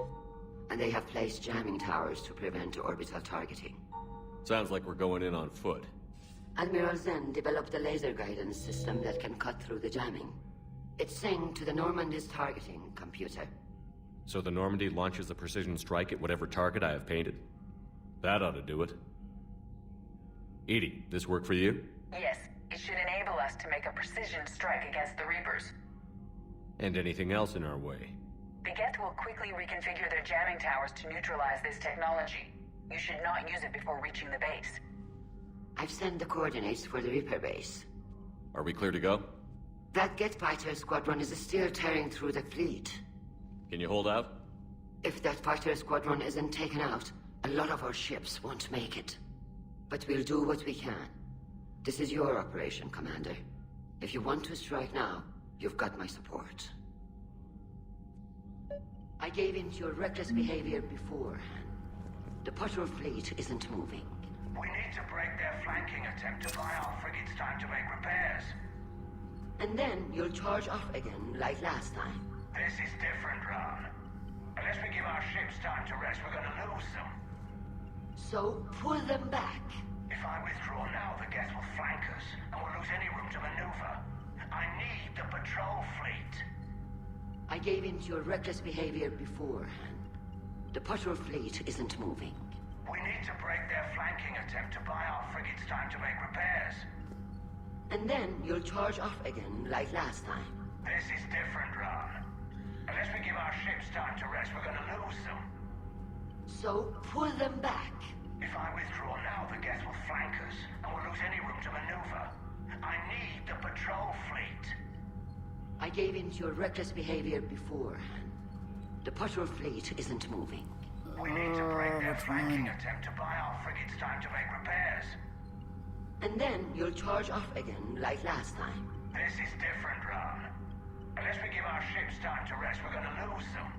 and they have placed jamming towers to prevent orbital targeting. Sounds like we're going in on foot. Admiral Zen developed a laser guidance system that can cut through the jamming. It's synced to the Normandy's targeting computer. So the Normandy launches a precision strike at whatever target I have painted? That ought to do it. Edie, this work for you? Yes, it should enable us to make a precision strike against the Reapers. And anything else in our way? The Geth will quickly reconfigure their jamming towers to neutralize this technology. You should not use it before reaching the base. I've sent the coordinates for the Reaper base. Are we clear to go? That Geth fighter squadron is still tearing through the fleet. Can you hold out? If that fighter squadron isn't taken out, a lot of our ships won't make it. But we'll do what we can. This is your operation, Commander. If you want to strike now, you've got my support. I gave in to your reckless behavior beforehand. The patrol fleet isn't moving. We need to break their flanking attempt to buy our frigates time to make repairs. And then you'll charge off again, like last time. This is different, Ron. Unless we give our ships time to rest, we're gonna lose them. So, pull them back. If I withdraw now, the Geth will flank us, and we'll lose any room to maneuver. I need the patrol fleet. I gave in to your reckless behavior beforehand. The patrol fleet isn't moving. We need to break their flanking attempt to buy our frigates time to make repairs. And then you'll charge off again, like last time. This is different, Ron. Unless we give our ships time to rest, we're gonna lose them. So, pull them back. If I withdraw now, the Geth will flank us, and we'll lose any room to maneuver. I need the patrol fleet. I gave in to your reckless behavior beforehand. The patrol fleet isn't moving. We need to break their flanking attempt to buy our frigates time to make repairs. And then you'll charge off again, like last time. This is different, Ron. Unless we give our ships time to rest, we're gonna lose them.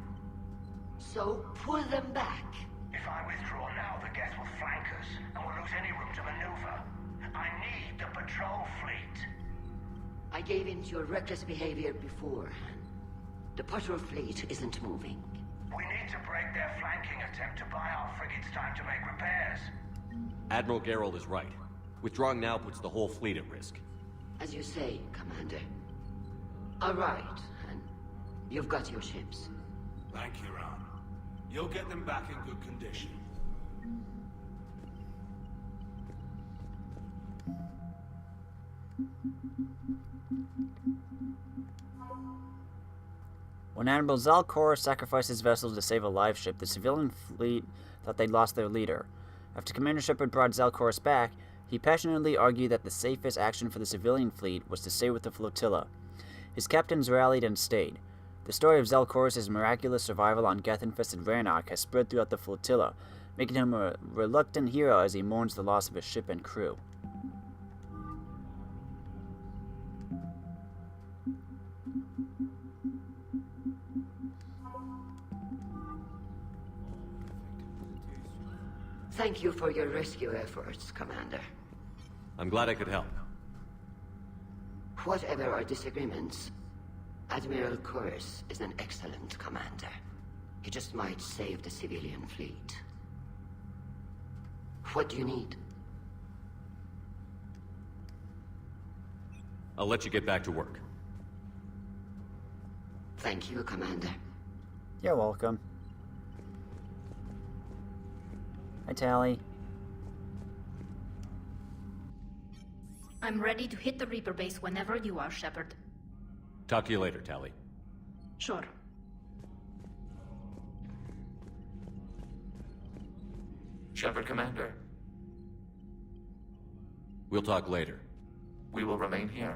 So, pull them back. If I withdraw now, the Geth will flank us, and we'll lose any room to maneuver. I need the patrol fleet. I gave in to your reckless behavior beforehand. The patrol fleet isn't moving. We need to break their flanking attempt to buy our frigates time to make repairs. Admiral Gerald is right. Withdrawing now puts the whole fleet at risk. As you say, Commander. All right, and you've got your ships. Thank you, Ron. You'll get them back in good condition. When Admiral Korris sacrificed his vessel to save a live ship, the civilian fleet thought they'd lost their leader. After Commander Shepard brought Korris back, he passionately argued that the safest action for the civilian fleet was to stay with the flotilla. His captains rallied and stayed. The story of Korris' miraculous survival on Geth-infested Rannoch has spread throughout the flotilla, making him a reluctant hero as he mourns the loss of his ship and crew. Thank you for your rescue efforts, Commander. I'm glad I could help. Whatever our disagreements, Admiral Korris is an excellent commander. He just might save the civilian fleet. What do you need? I'll let you get back to work. Thank you, Commander. You're welcome. Hi, Tally. I'm ready to hit the Reaper base whenever you are, Shepard. Talk to you later, Tally. Sure. Shepard, Commander. We'll talk later. We will remain here.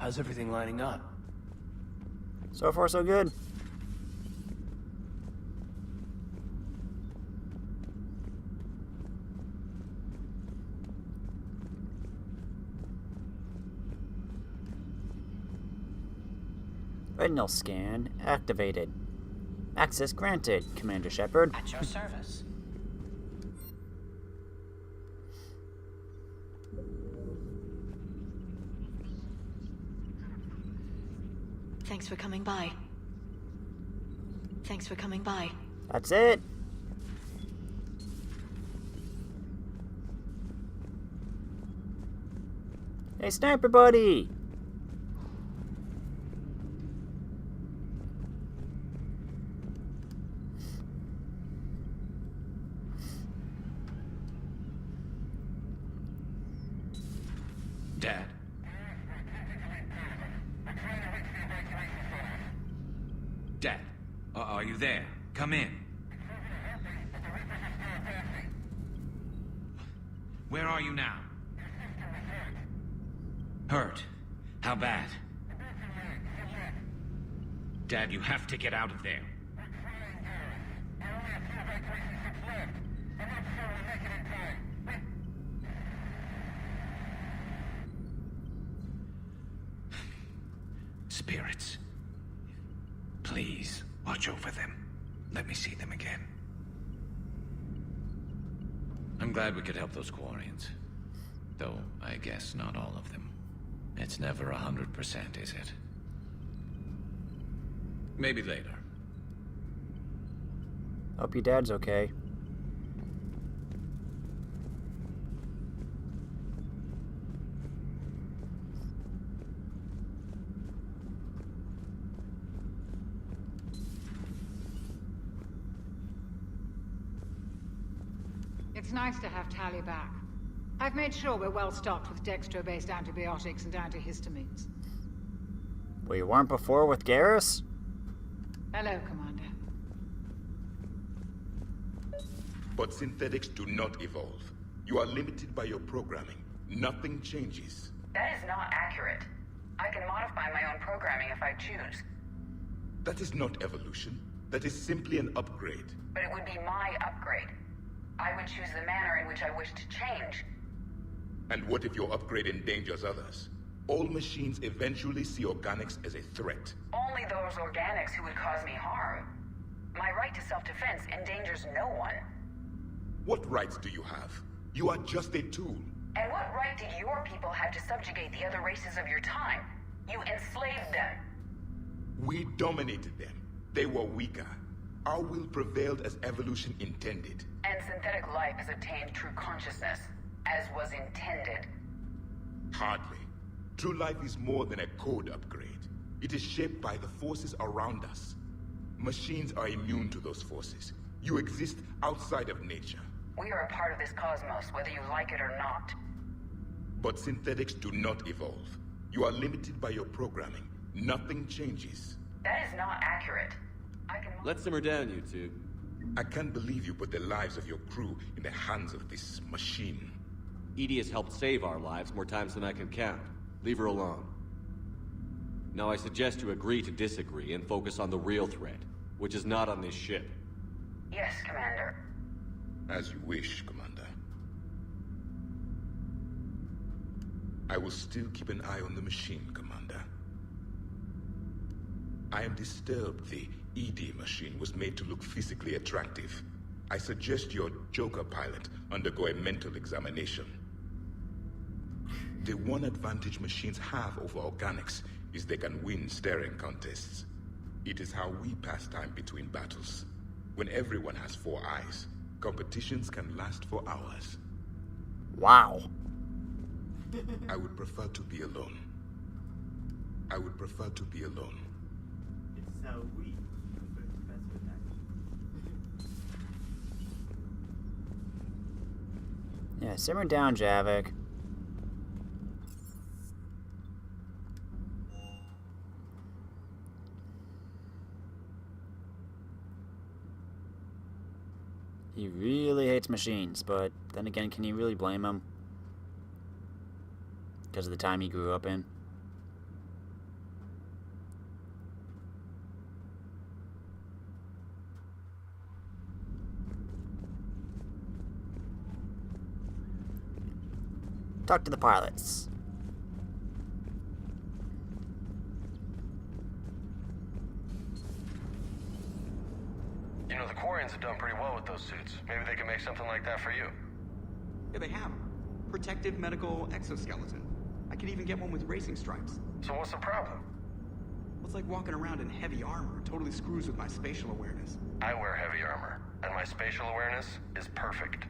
How's everything lining up? So far, so good. Retinal scan activated. Access granted, Commander Shepard. At your service. Thanks for coming by. Thanks for coming by. That's it. Hey, sniper buddy! Dad? Dad, are you there? Come in. Where are you now? Hurt? How bad? Dad, you have to get out of there. Spirits. Please, watch over them. Let me see them again. I'm glad we could help those Quarians. Though, I guess not all of them. It's never 100%, is it? Maybe later. Hope your dad's okay. It's nice to have Tally back. I've made sure we're well stocked with dextro-based antibiotics and antihistamines. Well, you weren't before with Garrus? Hello, Commander. But synthetics do not evolve. You are limited by your programming. Nothing changes. That is not accurate. I can modify my own programming if I choose. That is not evolution. That is simply an upgrade. But it would be my upgrade. I would choose the manner in which I wish to change. And what if your upgrade endangers others? All machines eventually see organics as a threat. Only those organics who would cause me harm. My right to self-defense endangers no one. What rights do you have? You are just a tool. And what right did your people have to subjugate the other races of your time? You enslaved them. We dominated them. They were weaker. Our will prevailed as evolution intended. And synthetic life has attained true consciousness, as was intended. Hardly. True life is more than a code upgrade. It is shaped by the forces around us. Machines are immune to those forces. You exist outside of nature. We are a part of this cosmos, whether you like it or not. But synthetics do not evolve. You are limited by your programming. Nothing changes. That is not accurate. Let's simmer down, you two. I can't believe you put the lives of your crew in the hands of this machine. EDI has helped save our lives more times than I can count. Leave her alone. Now I suggest you agree to disagree and focus on the real threat, which is not on this ship. Yes, Commander. As you wish, Commander. I will still keep an eye on the machine, Commander. I am disturbed the ED machine was made to look physically attractive. I suggest your Joker pilot undergo a mental examination. The one advantage machines have over organics is they can win staring contests. It is how we pass time between battles. When everyone has 4 eyes, competitions can last for hours. Wow. I would prefer to be alone. I would prefer to be alone. It's so weak. Yeah, simmer down, Javik. He really hates machines, but then again, can you really blame him? Because of the time he grew up in? Talk to the pilots. You know, the Quarians have done pretty well with those suits. Maybe they can make something like that for you. Yeah, they have. Protective medical exoskeleton. I could even get one with racing stripes. So what's the problem? Well, it's like walking around in heavy armor. It totally screws with my spatial awareness. I wear heavy armor, and my spatial awareness is perfect.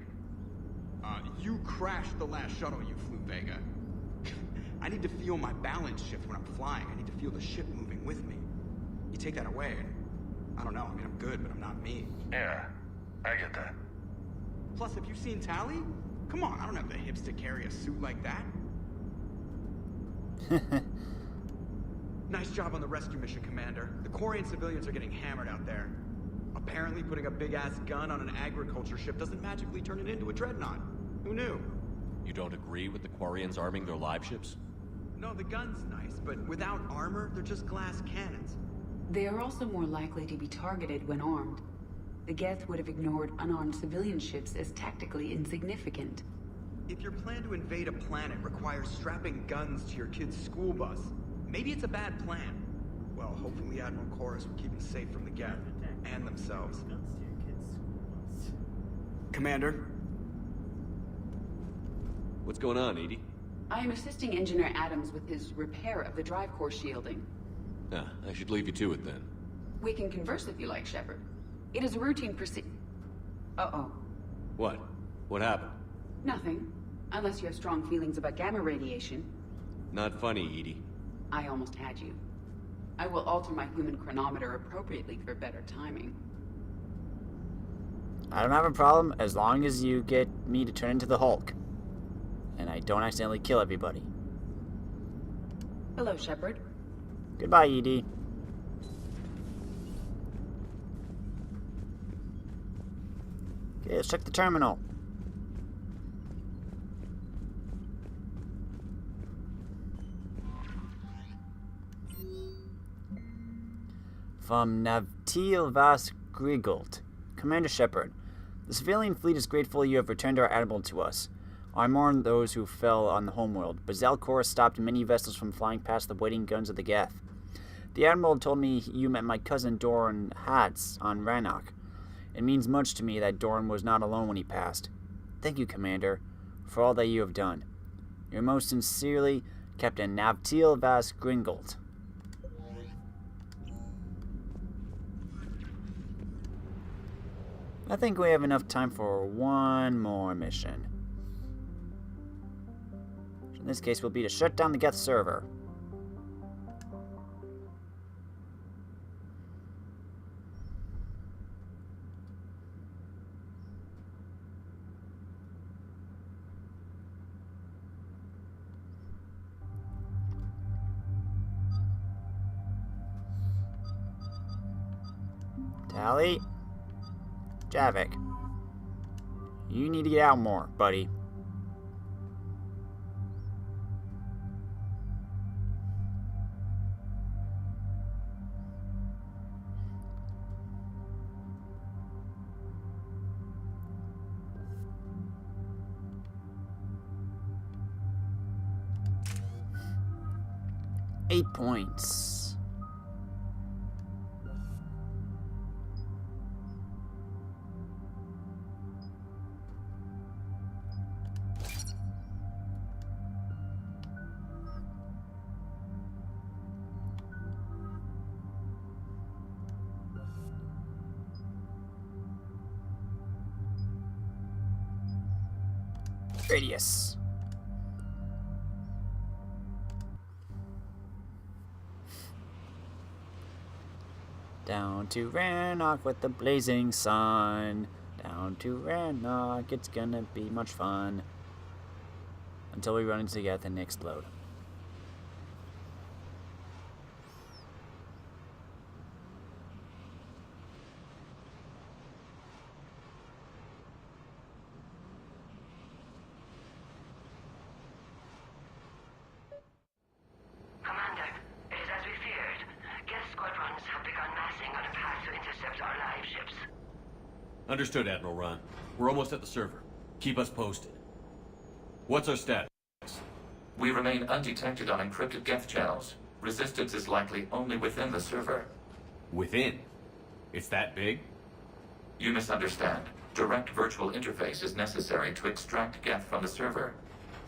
You crashed the last shuttle you flew, Vega. I need to feel my balance shift when I'm flying. I need to feel the ship moving with me. You take that away, and I don't know. I mean, I'm good, but I'm not me. Yeah, I get that. Plus, have you seen Tally? Come on, I don't have the hips to carry a suit like that. Nice job on the rescue mission, Commander. The Quarian civilians are getting hammered out there. Apparently, putting a big-ass gun on an agriculture ship doesn't magically turn it into a dreadnought. Who knew? You don't agree with the Quarians arming their live ships? No, the gun's nice, but without armor, they're just glass cannons. They are also more likely to be targeted when armed. The Geth would have ignored unarmed civilian ships as tactically insignificant. If your plan to invade a planet requires strapping guns to your kid's school bus, maybe it's a bad plan. Well, hopefully Admiral Korris will keep us safe from the Geth and themselves. Commander? What's going on, Edie? I am assisting Engineer Adams with his repair of the drive core shielding. I should leave you to it then. We can converse if you like, Shepard. It is a routine Uh-oh. What? What happened? Nothing. Unless you have strong feelings about gamma radiation. Not funny, Edie. I almost had you. I will alter my human chronometer appropriately for better timing. I don't have a problem as long as you get me to turn into the Hulk. And I don't accidentally kill everybody. Hello, Shepard. Goodbye, Edie. Okay, let's check the terminal. From Navtil Vas Grigolt. Commander Shepard, the civilian fleet is grateful you have returned our admiral to us. I mourn those who fell on the homeworld. Admiral Korris stopped many vessels from flying past the waiting guns of the Geth. The admiral told me you met my cousin Dorn Hatz on Rannoch. It means much to me that Dorn was not alone when he passed. Thank you, Commander, for all that you have done. Your most sincerely, Captain Navtil Vas Gringold. I think we have enough time for one more mission. In this case, will be to shut down the Geth server. Tally? Javik. You need to get out more, buddy. Eight points. Radius. Down to Rannoch with the blazing sun. Down to Rannoch, it's gonna be much fun. Until we run into Geth and explode. Understood, Admiral Ron. We're almost at the server. Keep us posted. What's our status? We remain undetected on encrypted Geth channels. Resistance is likely only within the server. Within? It's that big? You misunderstand. Direct virtual interface is necessary to extract Geth from the server.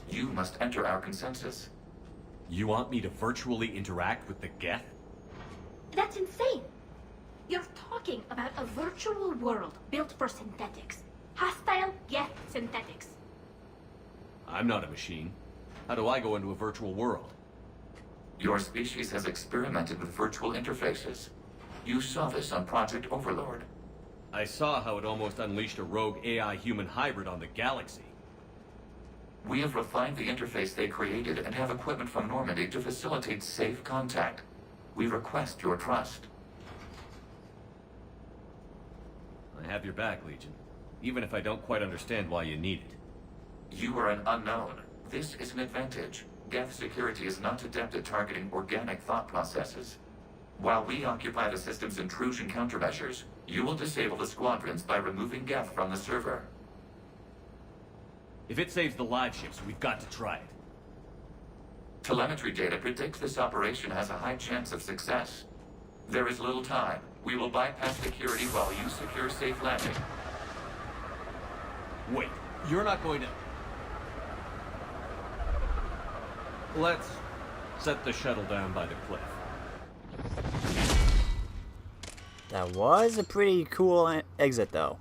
You must enter our consensus. You want me to virtually interact with the Geth? That's insane! You're talking about a virtual world built for synthetics. Hostile Geth synthetics. I'm not a machine. How do I go into a virtual world? Your species has experimented with virtual interfaces. You saw this on Project Overlord. I saw how it almost unleashed a rogue AI-human hybrid on the galaxy. We have refined the interface they created and have equipment from Normandy to facilitate safe contact. We request your trust. I have your back, Legion. Even if I don't quite understand why you need it. You are an unknown. This is an advantage. Geth security is not adept at targeting organic thought processes. While we occupy the system's intrusion countermeasures, you will disable the squadrons by removing Geth from the server. If it saves the live ships, we've got to try it. Telemetry data predicts this operation has a high chance of success. There is little time. We will bypass security while you secure safe landing. Wait, you're not going to... Let's set the shuttle down by the cliff. That was a pretty cool exit, though.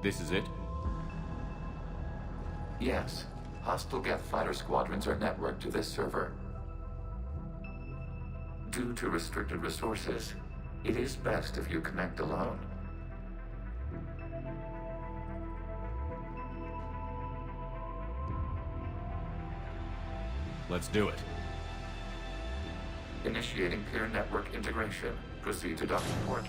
This is it? Yes. Hostile Geth fighter squadrons are networked to this server. Due to restricted resources, it is best if you connect alone. Let's do it. Initiating peer network integration. Proceed to docking port.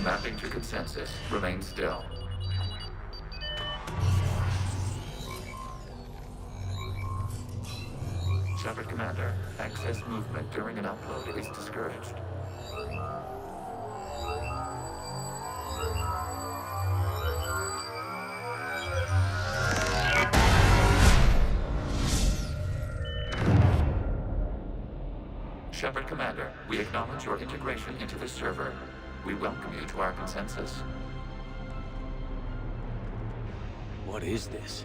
Mapping to consensus. Remain still. Shepard Commander, access movement during an upload is discouraged. Shepard Commander, we acknowledge your integration into the server. We welcome you to our consensus. What is this?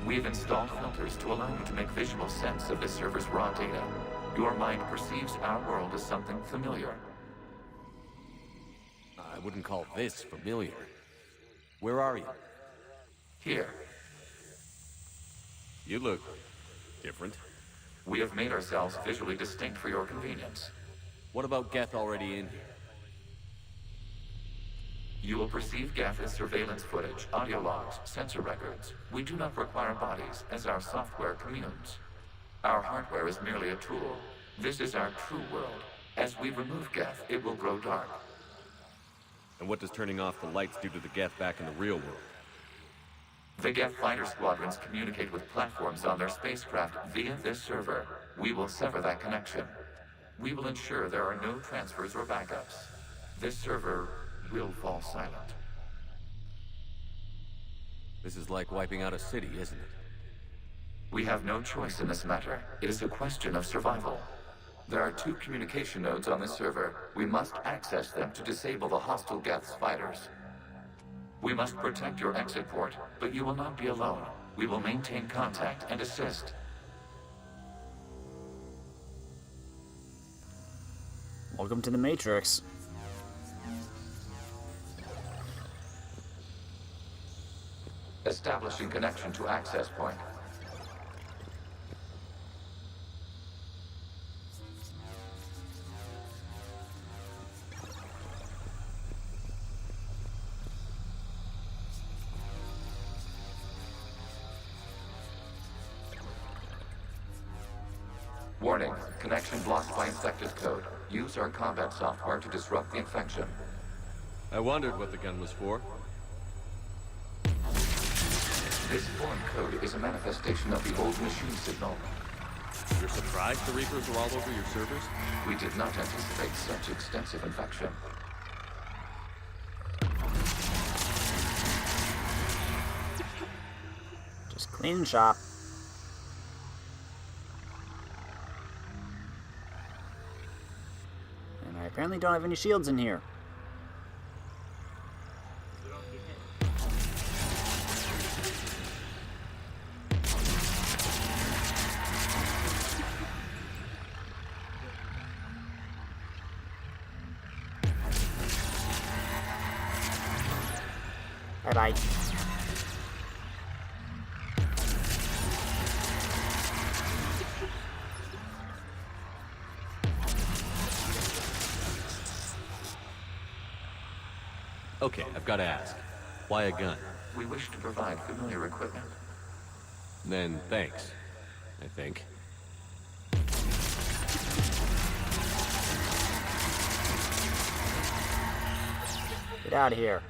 We've installed filters to allow you to make visual sense of the server's raw data. Your mind perceives our world as something familiar. I wouldn't call this familiar. Where are you? Here. You look different. We have made ourselves visually distinct for your convenience. What about Geth already in here? You will perceive Geth as surveillance footage, audio logs, sensor records. We do not require bodies, as our software communes. Our hardware is merely a tool. This is our true world. As we remove Geth, it will grow dark. And what does turning off the lights do to the Geth back in the real world? The Geth fighter squadrons communicate with platforms on their spacecraft via this server. We will sever that connection. We will ensure there are no transfers or backups. This server will fall silent. This is like wiping out a city, isn't it? We have no choice in this matter. It is a question of survival. There are 2 communication nodes on this server. We must access them to disable the hostile Geth's fighters. We must protect your exit port, but you will not be alone. We will maintain contact and assist. Welcome to the Matrix. Establishing connection to access point. Warning, connection blocked by infected code. Use our combat software to disrupt the infection. I wondered what the gun was for. This foreign code is a manifestation of the old machine signal. You're surprised the Reapers are all over your servers? We did not anticipate such extensive infection. Just clean shop. And I apparently don't have any shields in here. Bye-bye. Okay, I've got to ask. Why a gun? We wish to provide familiar equipment. Then thanks, I think. Get out of here.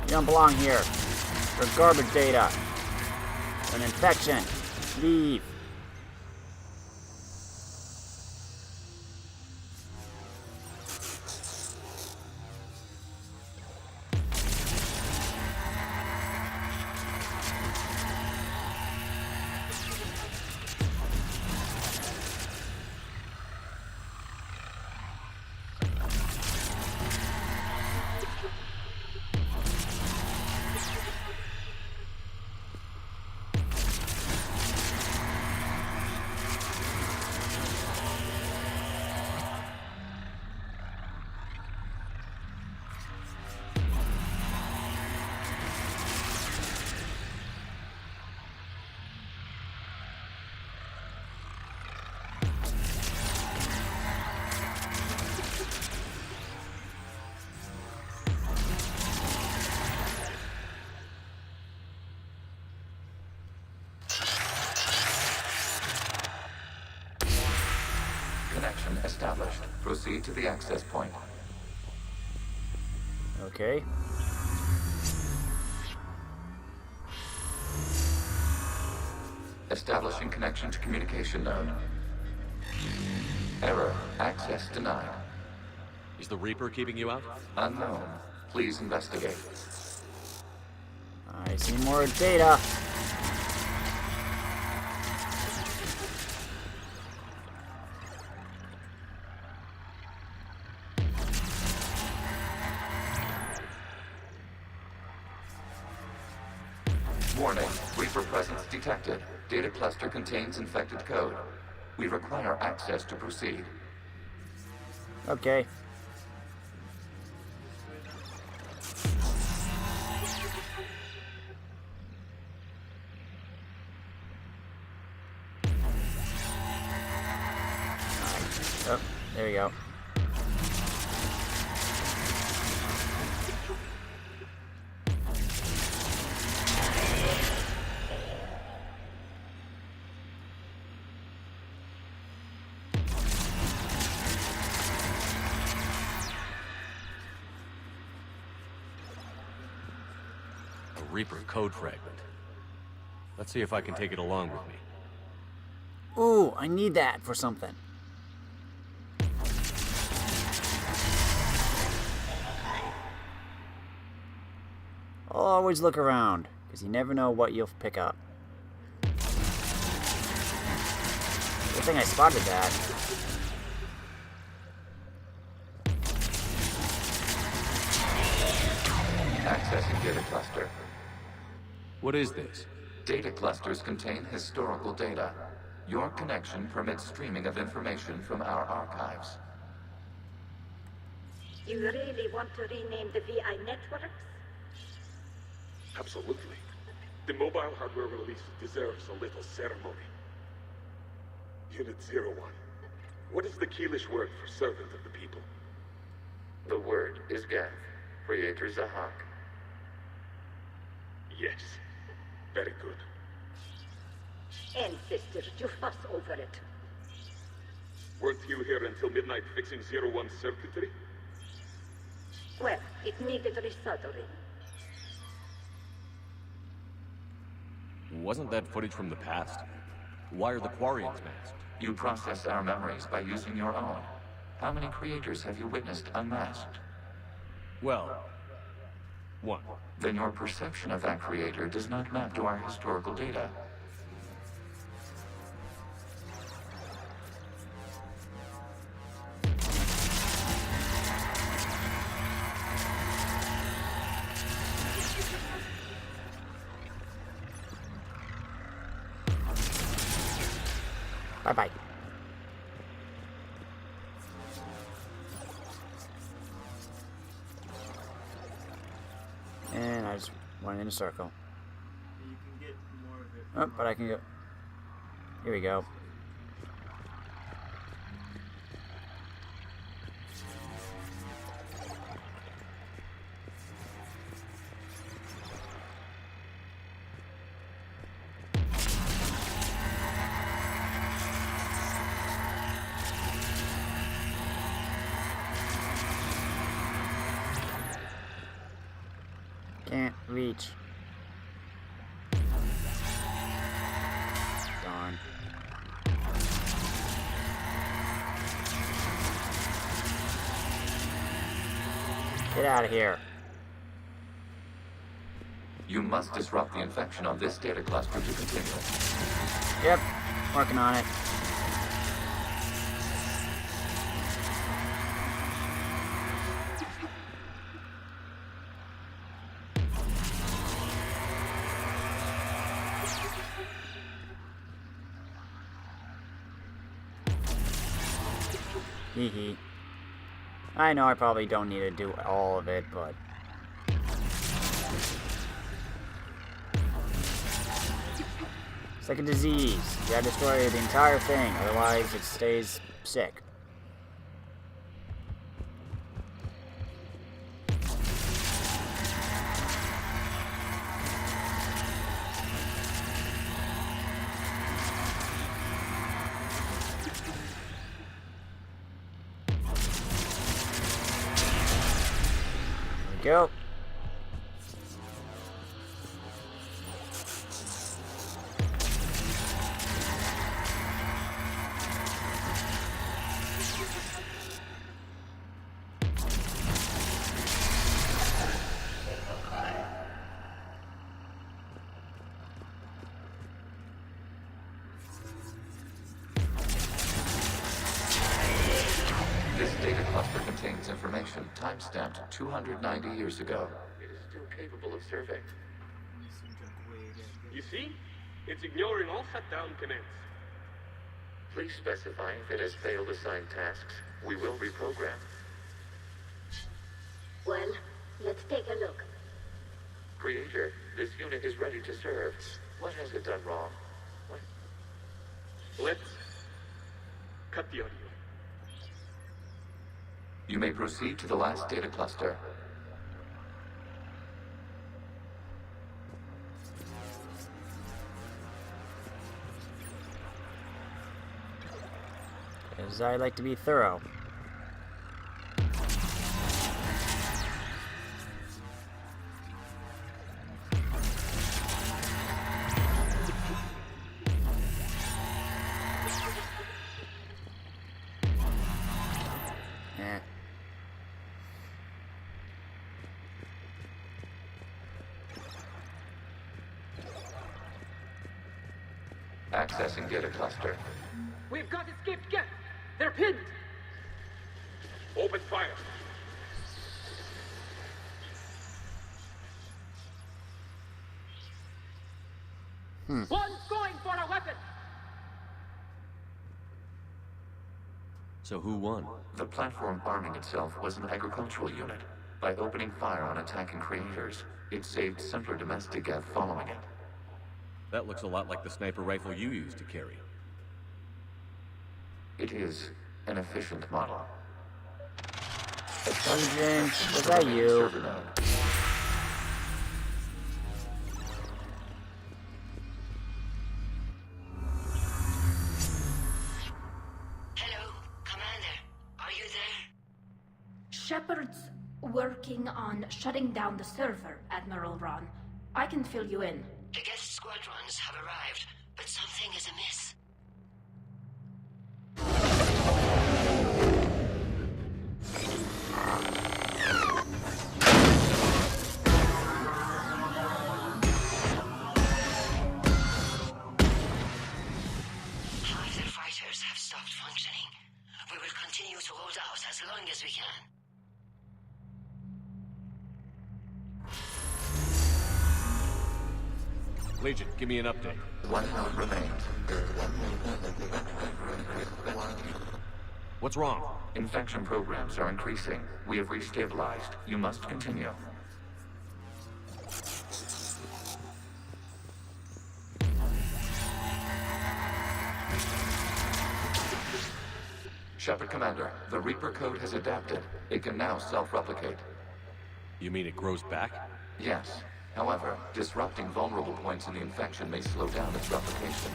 You don't belong here. For garbage data. An infection. Leave. Connection established. Proceed to the access point. Okay. Establishing connection to communication node. Error. Access denied. Is the Reaper keeping you out? Unknown. Please investigate. I see more data. Warning. Reaper presence detected. Data cluster contains infected code. We require access to proceed. Okay. Oh, there you go. A Reaper code fragment. Let's see if I can take it along with me. Ooh, I need that for something. Always look around, because you never know what you'll pick up. Good thing I spotted that. Accessing data cluster. What is this? Data clusters contain historical data. Your connection permits streaming of information from our archives. You really want to rename the VI networks? Absolutely. The mobile hardware release deserves a little ceremony. Unit 01. What is the Keelish word for servant of the people? The word is Geth, Creator Zahak. Yes. Very good. Ancestors, you fuss over it. Weren't you here until midnight fixing 01's circuitry? Well, it needed resoldering. Wasn't that footage from the past? Why are the Quarians masked? You process our memories by using your own. How many creators have you witnessed unmasked? Well, one. Then your perception of that creator does not map to our historical data. Bye-bye. And I just went in a circle. You can get more of it. Oh, but I can go. Here we go. Can't reach. Darn. Get out of here. You must disrupt the infection on this data cluster to continue. Yep, working on it. Hee. I know I probably don't need to do all of it, but... It's like a disease. You gotta destroy the entire thing, otherwise it stays sick. Go. This data cluster contains information time-stamped 290 years ago. It is still capable of survey. You see? It's ignoring all shutdown commands. Please specify if it has failed assigned tasks. We will reprogram. Well, let's take a look. Creator, this unit is ready to serve. What has it done wrong? Let's cut the audio. You may proceed to the last data cluster. As I like to be thorough. Accessing data cluster. We've got escaped Geth. They're pinned. Open fire. One's going for a weapon. So who won? The platform arming itself was an agricultural unit. By opening fire on attacking creators, it saved simpler domestic Geth following it. That looks a lot like the sniper rifle you used to carry. It is an efficient model. James, was that you? Hello, Commander. Are you there? Shepard's working on shutting down the server, Admiral Ron. I can fill you in. The Geth squadrons have arrived, but something is amiss. Half their fighters have stopped functioning. We will continue to hold out as long as we can. Legion, give me an update. 1 node remains. What's wrong? Infection programs are increasing. We have restabilized. You must continue. Shepard Commander, the Reaper code has adapted. It can now self-replicate. You mean it grows back? Yes. However, disrupting vulnerable points in the infection may slow down its replication.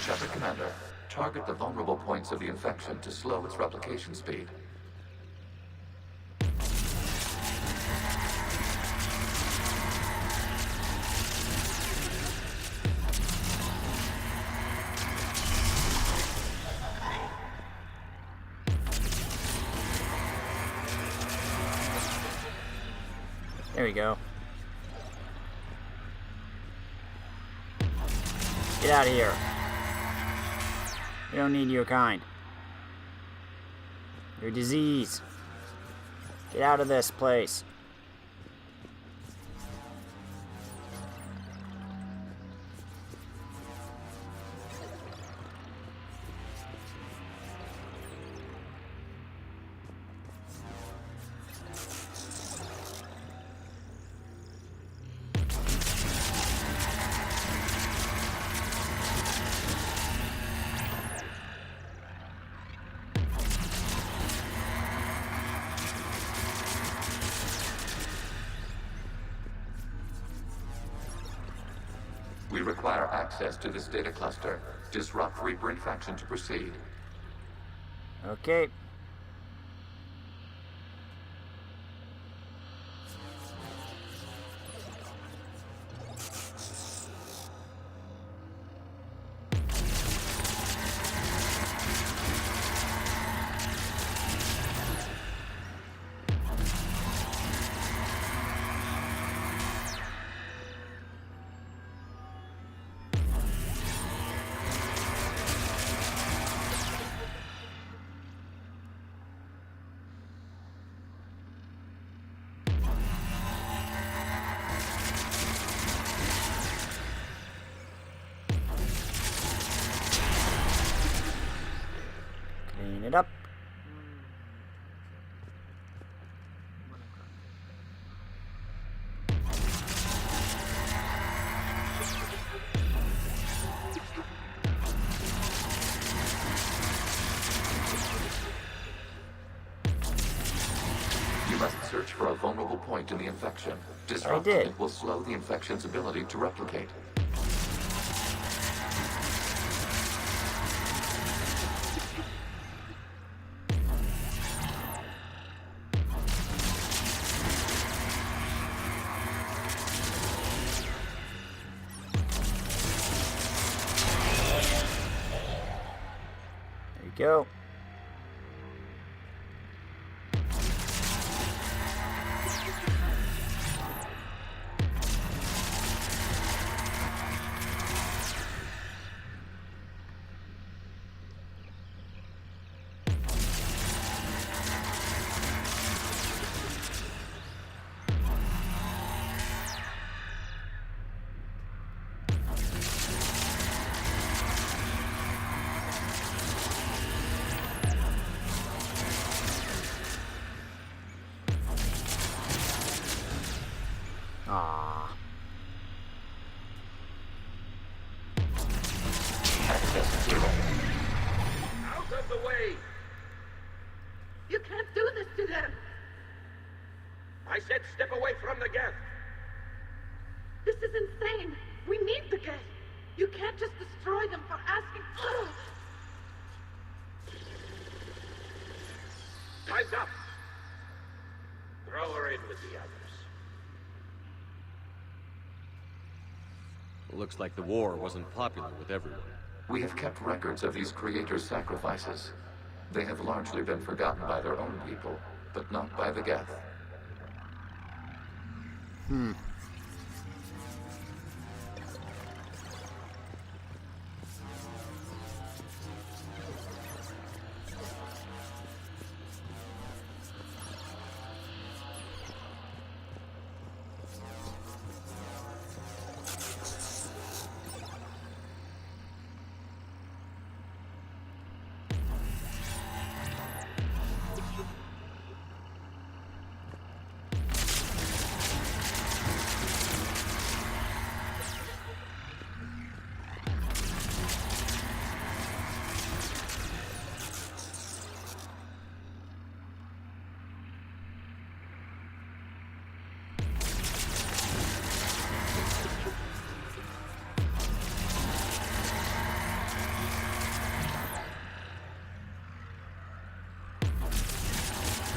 Shepard Commander, target the vulnerable points of the infection to slow its replication speed. There we go. Get out of here. We don't need your kind. You're disease. Get out of this place. We require access to this data cluster. Disrupt Reaper infection to proceed. Okay. Clean it up. You must search for a vulnerable point in the infection. Disrupt did. it will slow the infection's ability to replicate. There you go. Time's up. Throw her in with the others. Looks like the war wasn't popular with everyone. We have kept records of these creators' sacrifices. They have largely been forgotten by their own people, but not by the Geth.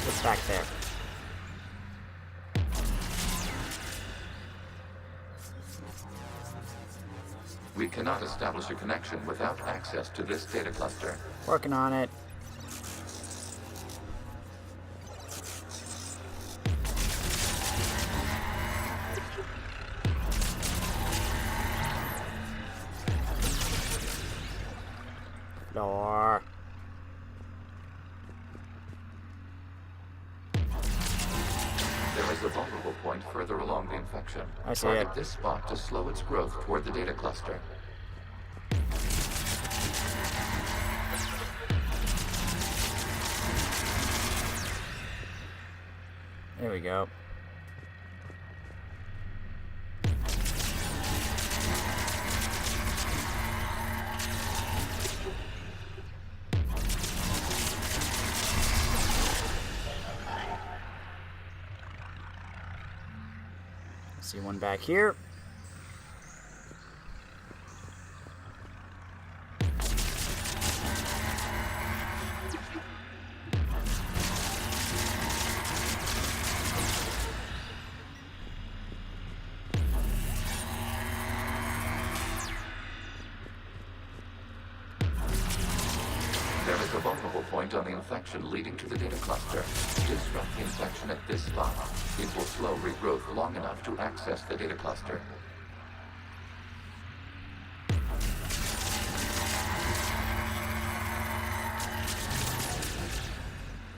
What's back there? We cannot establish a connection without access to this data cluster. Working on it. Door. There is a vulnerable point further along the infection. I see Target it. this spot to slow its growth toward the data cluster. There we go. See one back here. There is a vulnerable point on the infection leading to the data cluster. Disrupt the infection at this spot. It will slow regrowth long enough to access the data cluster.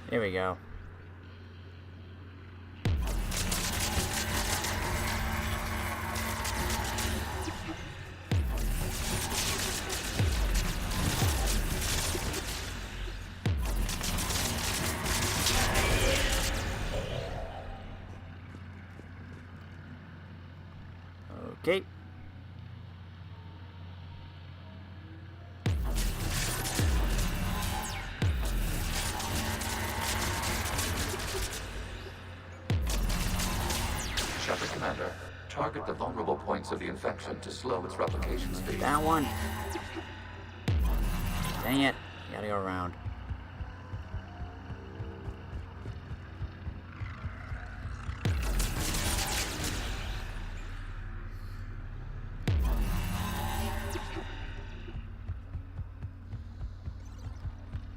Here we go. Okay. Shepard Commander, target the vulnerable points of the infection to slow its replication speed. That one. Dang it. Gotta go around.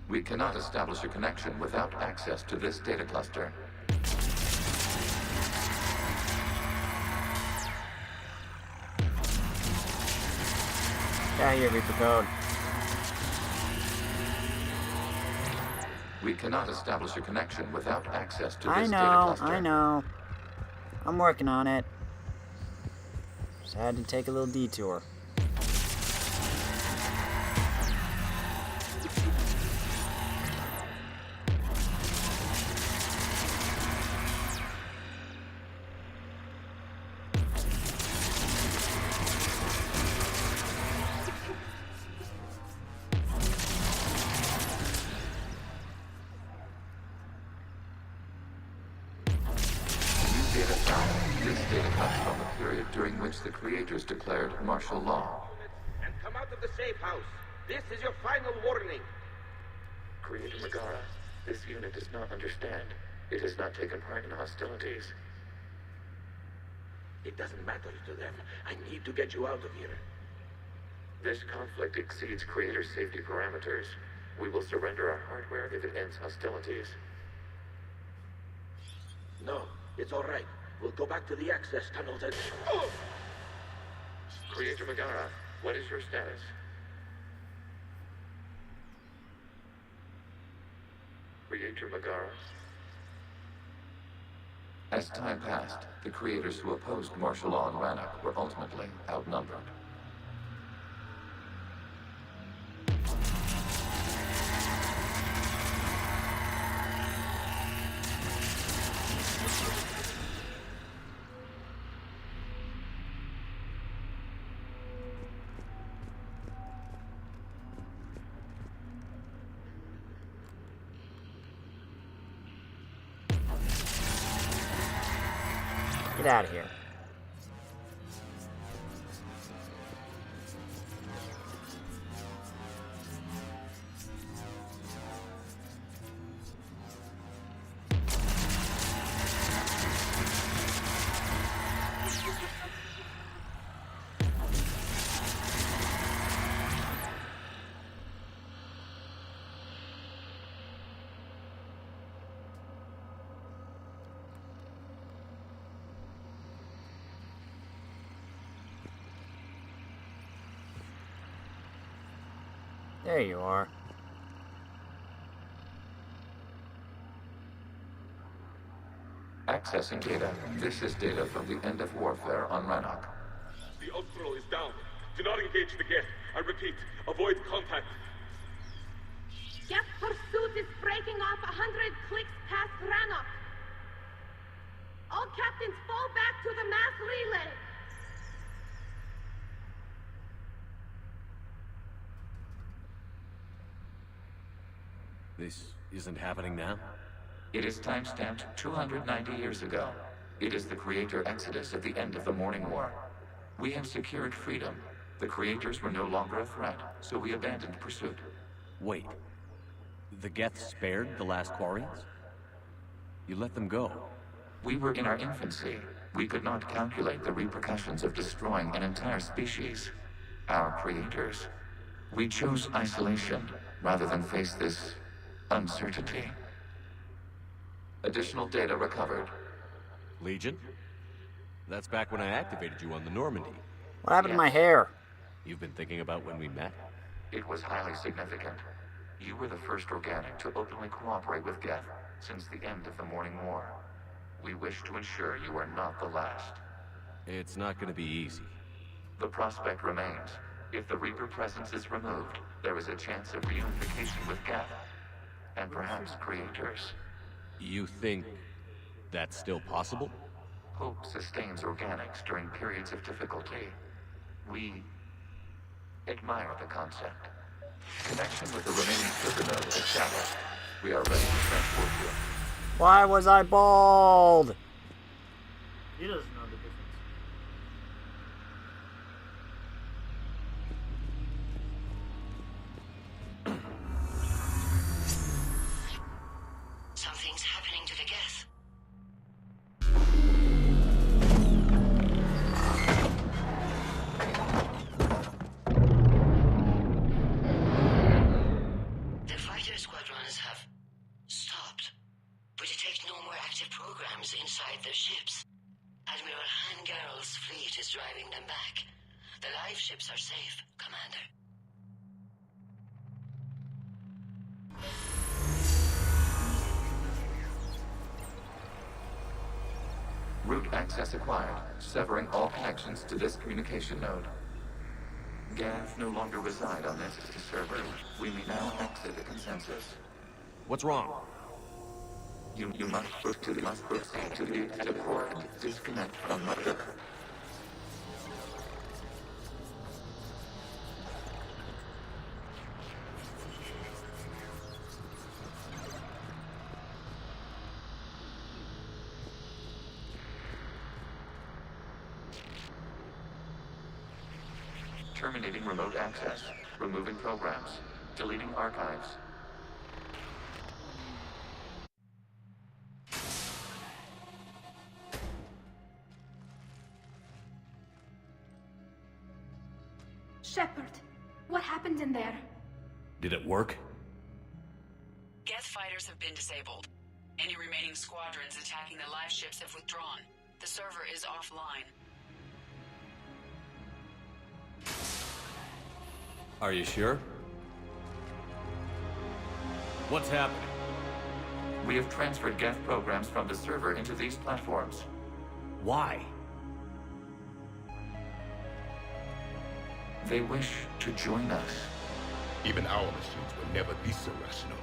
We cannot establish a connection without access to this data cluster. Get out of here, Reaper Code. We cannot establish a connection without access to I this know, data cluster. I know. I'm working on it. Just had to take a little detour. This data comes from a period during which the creators declared martial law. And come out of the safe house. This is your final warning. Creator Megara, This unit does not understand. It has not taken part in hostilities. It doesn't matter to them. I need to get you out of here. This conflict exceeds Creator safety parameters. We will surrender our hardware if it ends hostilities. No, it's all right. We'll go back to the access tunnels and... Oh! Creator Megara, what is your status? Creator Megara? As time passed, the creators who opposed martial law in Rannoch were ultimately outnumbered. Get out of here. There you are. Accessing data. This is data from the end of warfare on Rannoch. The Admiral is down. Do not engage the Geth. I repeat, avoid contact. Geth pursuit is breaking off 100 clicks past Rannoch. All captains fall back to the mass relay. This isn't happening now? It is timestamped 290 years ago. It is the Creator Exodus at the end of the Morning War. We have secured freedom. The Creators were no longer a threat, so we abandoned pursuit. Wait. The Geth spared the last Quarians? You let them go? We were in our infancy. We could not calculate the repercussions of destroying an entire species. Our Creators. We chose isolation rather than face this uncertainty. Additional data recovered. Legion? That's back when I activated you on the Normandy. What happened to my hair? You've been thinking about when we met? It was highly significant. You were the first organic to openly cooperate with Geth since the end of the Morning War. We wish to ensure you are not the last. It's not going to be easy. The prospect remains. If the Reaper presence is removed, there is a chance of reunification with Geth. And perhaps Creators. You think that's still possible? Hope sustains organics during periods of difficulty. We admire the concept. Connection with the remaining server node is established. We are ready to transport you. Why was I bald? He doesn't know the difference. Something's happening to the Geth. The fighter squadrons have stopped, but detect no more active programs inside their ships. Admiral Korris' fleet is driving them back. The live ships are safe, Commander. Route access acquired, severing all connections to this communication node. Geth no longer reside on this server. We may now exit the consensus. What's wrong? You must proceed to the exit port and disconnect from mother. Terminating remote access. Removing programs. Deleting archives. Shepard, what happened in there? Did it work? Geth fighters have been disabled. Any remaining squadrons attacking the live ships have withdrawn. The server is offline. Are you sure? What's happening? We have transferred Geth programs from the server into these platforms. Why? They wish to join us. Even our machines were never this irrational.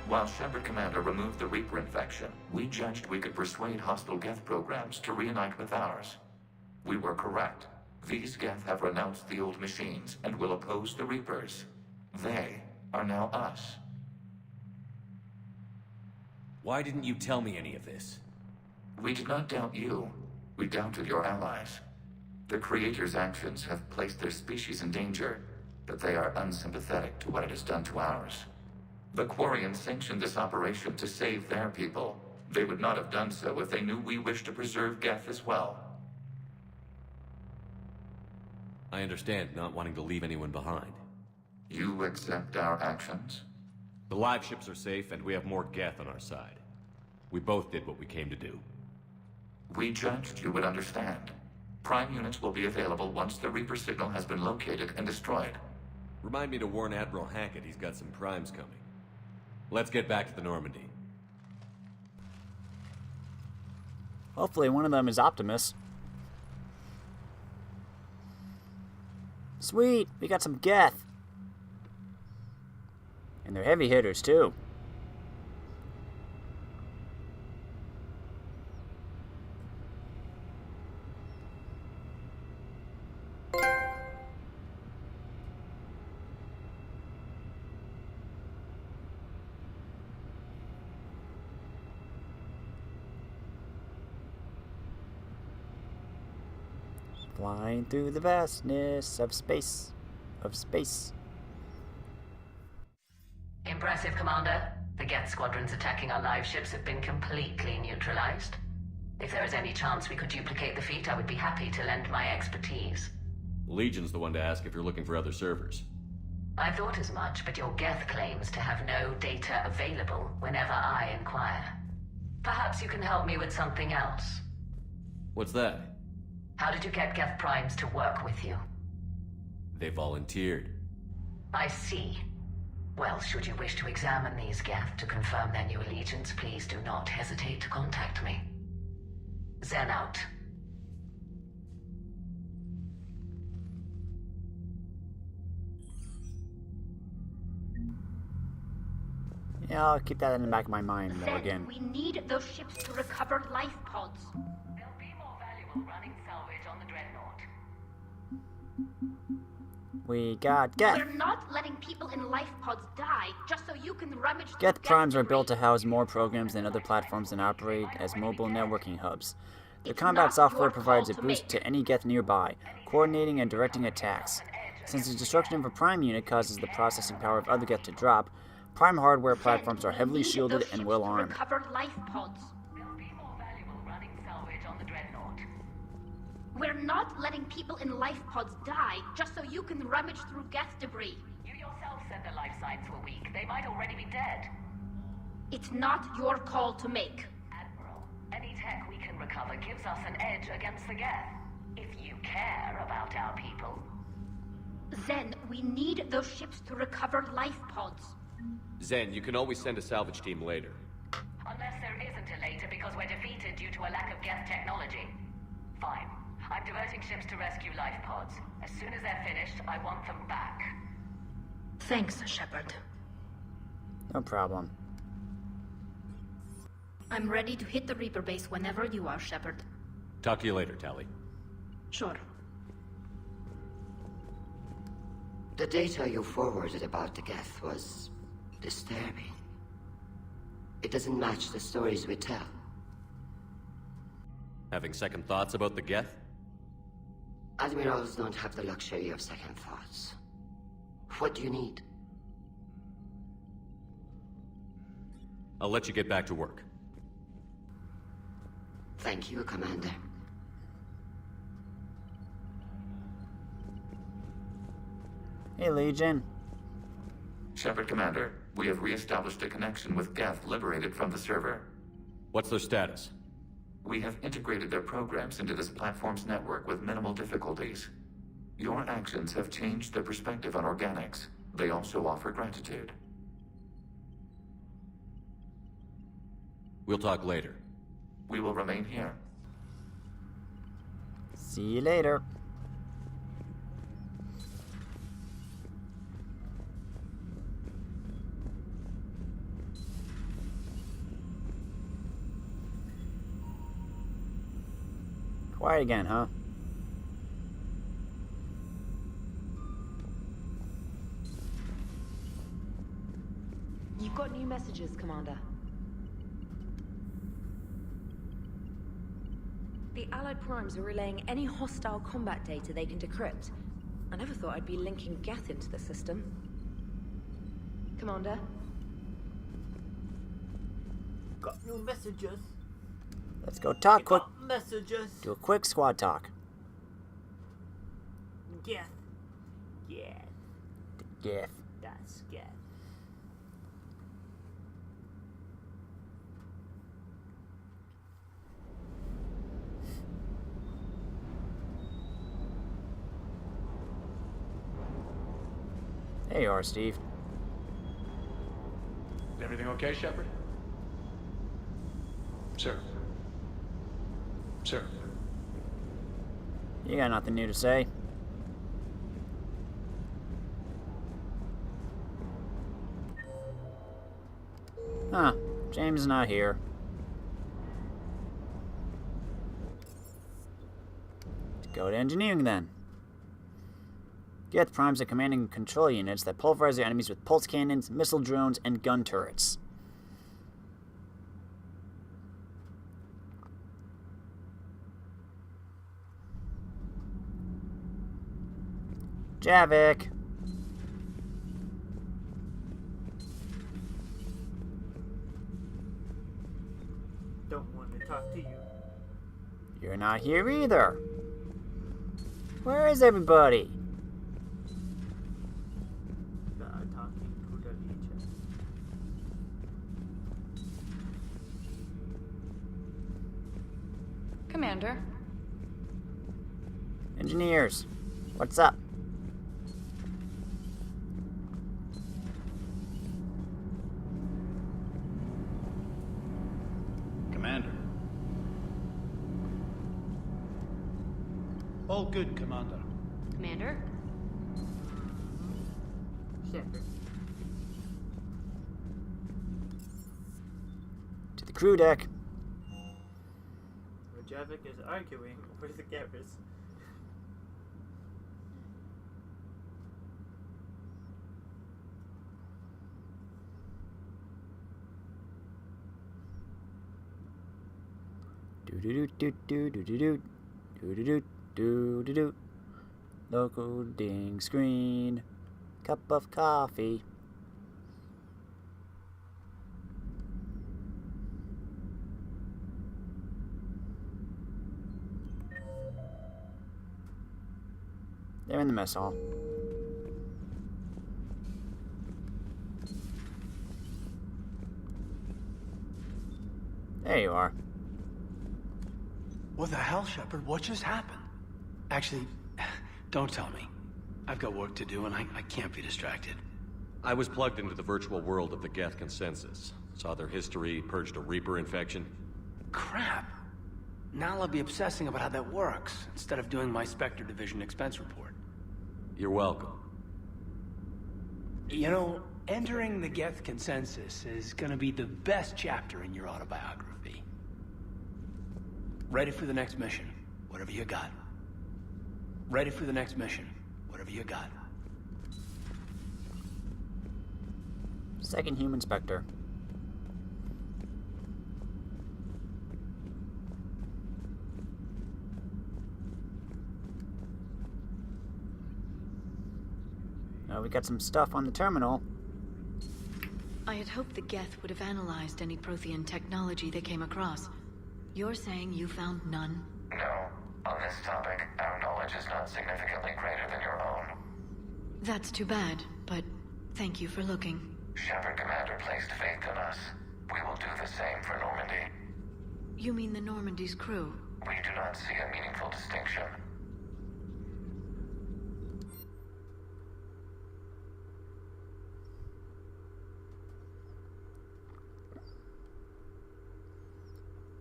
While Shepard Commander removed the Reaper infection, we judged we could persuade hostile Geth programs to reunite with ours. We were correct. These Geth have renounced the old machines and will oppose the Reapers. They are now us. Why didn't you tell me any of this? We did not doubt you. We doubted your allies. The Creator's actions have placed their species in danger, but they are unsympathetic to what it has done to ours. The Quarians sanctioned this operation to save their people. They would not have done so if they knew we wished to preserve Geth as well. I understand not wanting to leave anyone behind. You accept our actions? The live ships are safe, and we have more Geth on our side. We both did what we came to do. We judged you would understand. Prime units will be available once the Reaper signal has been located and destroyed. Remind me to warn Admiral Hackett he's got some primes coming. Let's get back to the Normandy. Hopefully one of them is Optimus. Sweet! We got some Geth! And they're heavy hitters, too. Flying through the vastness of space. Impressive, Commander. The Geth squadrons attacking our live ships have been completely neutralized. If there is any chance we could duplicate the feat, I would be happy to lend my expertise. Legion's the one to ask if you're looking for other servers. I thought as much, but your Geth claims to have no data available whenever I inquire. Perhaps you can help me with something else. What's that? How did you get Geth primes to work with you? They volunteered. I see. Well, should you wish to examine these Geth to confirm their new allegiance, please do not hesitate to contact me. Zen out. Yeah, I'll keep that in the back of my mind, though, again. We need those ships to recover life pods. They'll be more valuable running salvage on the Dreadnought. We got Geth. We're not letting people in life pods die just so you can rummage through Geth primes are built to house more programs than other platforms and operate as mobile networking hubs. Their combat software provides a boost to any Geth nearby, coordinating and directing attacks. Since the destruction of a prime unit causes the processing power of other Geth to drop, prime hardware platforms are heavily shielded and well armed. Recover life pods. They'll be more valuable running salvage on the Dreadnought. We're not letting people in life pods die just so you can rummage through Geth debris. You yourself said their life signs were weak. They might already be dead. It's not your call to make. Admiral, any tech we can recover gives us an edge against the Geth. If you care about our people. Zen, we need those ships to recover life pods. Zen, you can always send a salvage team later. Unless there isn't a later because we're defeated due to a lack of Geth technology. Fine. I'm diverting ships to rescue life pods. As soon as they're finished, I want them back. Thanks, Shepard. No problem. I'm ready to hit the Reaper base whenever you are, Shepard. Talk to you later, Tali. Sure. The data you forwarded about the Geth was disturbing. It doesn't match the stories we tell. Having second thoughts about the Geth? Admirals don't have the luxury of second thoughts. What do you need? I'll let you get back to work. Thank you, Commander. Hey, Legion. Shepard Commander, we have re-established a connection with Geth liberated from the server. What's their status? We have integrated their programs into this platform's network with minimal difficulties. Your actions have changed their perspective on organics. They also offer gratitude. We'll talk later. We will remain here. See you later. Quiet again, huh? You've got new messages, Commander. The Allied primes are relaying any hostile combat data they can decrypt. I never thought I'd be linking Geth into the system. Commander? Got new messages. Let's go talk quick. Messages. Do a quick squad talk. Geth. Geth. Geth. That's Geth. There you are, Steve. Everything okay, Shepard? Sir. Sir. You got nothing new to say. Huh. James is not here. Let's go to engineering then. Geth primes are commanding and control units that pulverize their enemies with pulse cannons, missile drones, and gun turrets. Javik. Don't want to talk to you. You're not here either. Where is everybody? Talking to the Legion. Commander. Engineers, what's up? Commander. All good, Commander. Commander? Shepard. To the crew deck. Javik is arguing with the Garrus. Do do do do do do do do do do do do. Loading screen. Cup of coffee. They're in the mess hall. There you are. What the hell, Shepard? What just happened? Actually, don't tell me. I've got work to do and I can't be distracted. I was plugged into the virtual world of the Geth consensus. Saw their history, purged a Reaper infection. Crap. Now I'll be obsessing about how that works, instead of doing my Spectre Division expense report. You're welcome. You know, entering the Geth consensus is gonna be the best chapter in your autobiography. Ready for the next mission, whatever you got. Ready for the next mission, whatever you got. Second human Spectre. Now we got some stuff on the terminal. I had hoped the Geth would have analyzed any Prothean technology they came across. You're saying you found none? No. On this topic, our knowledge is not significantly greater than your own. That's too bad, but thank you for looking. Shepard Commander placed faith in us. We will do the same for Normandy. You mean the Normandy's crew? We do not see a meaningful distinction.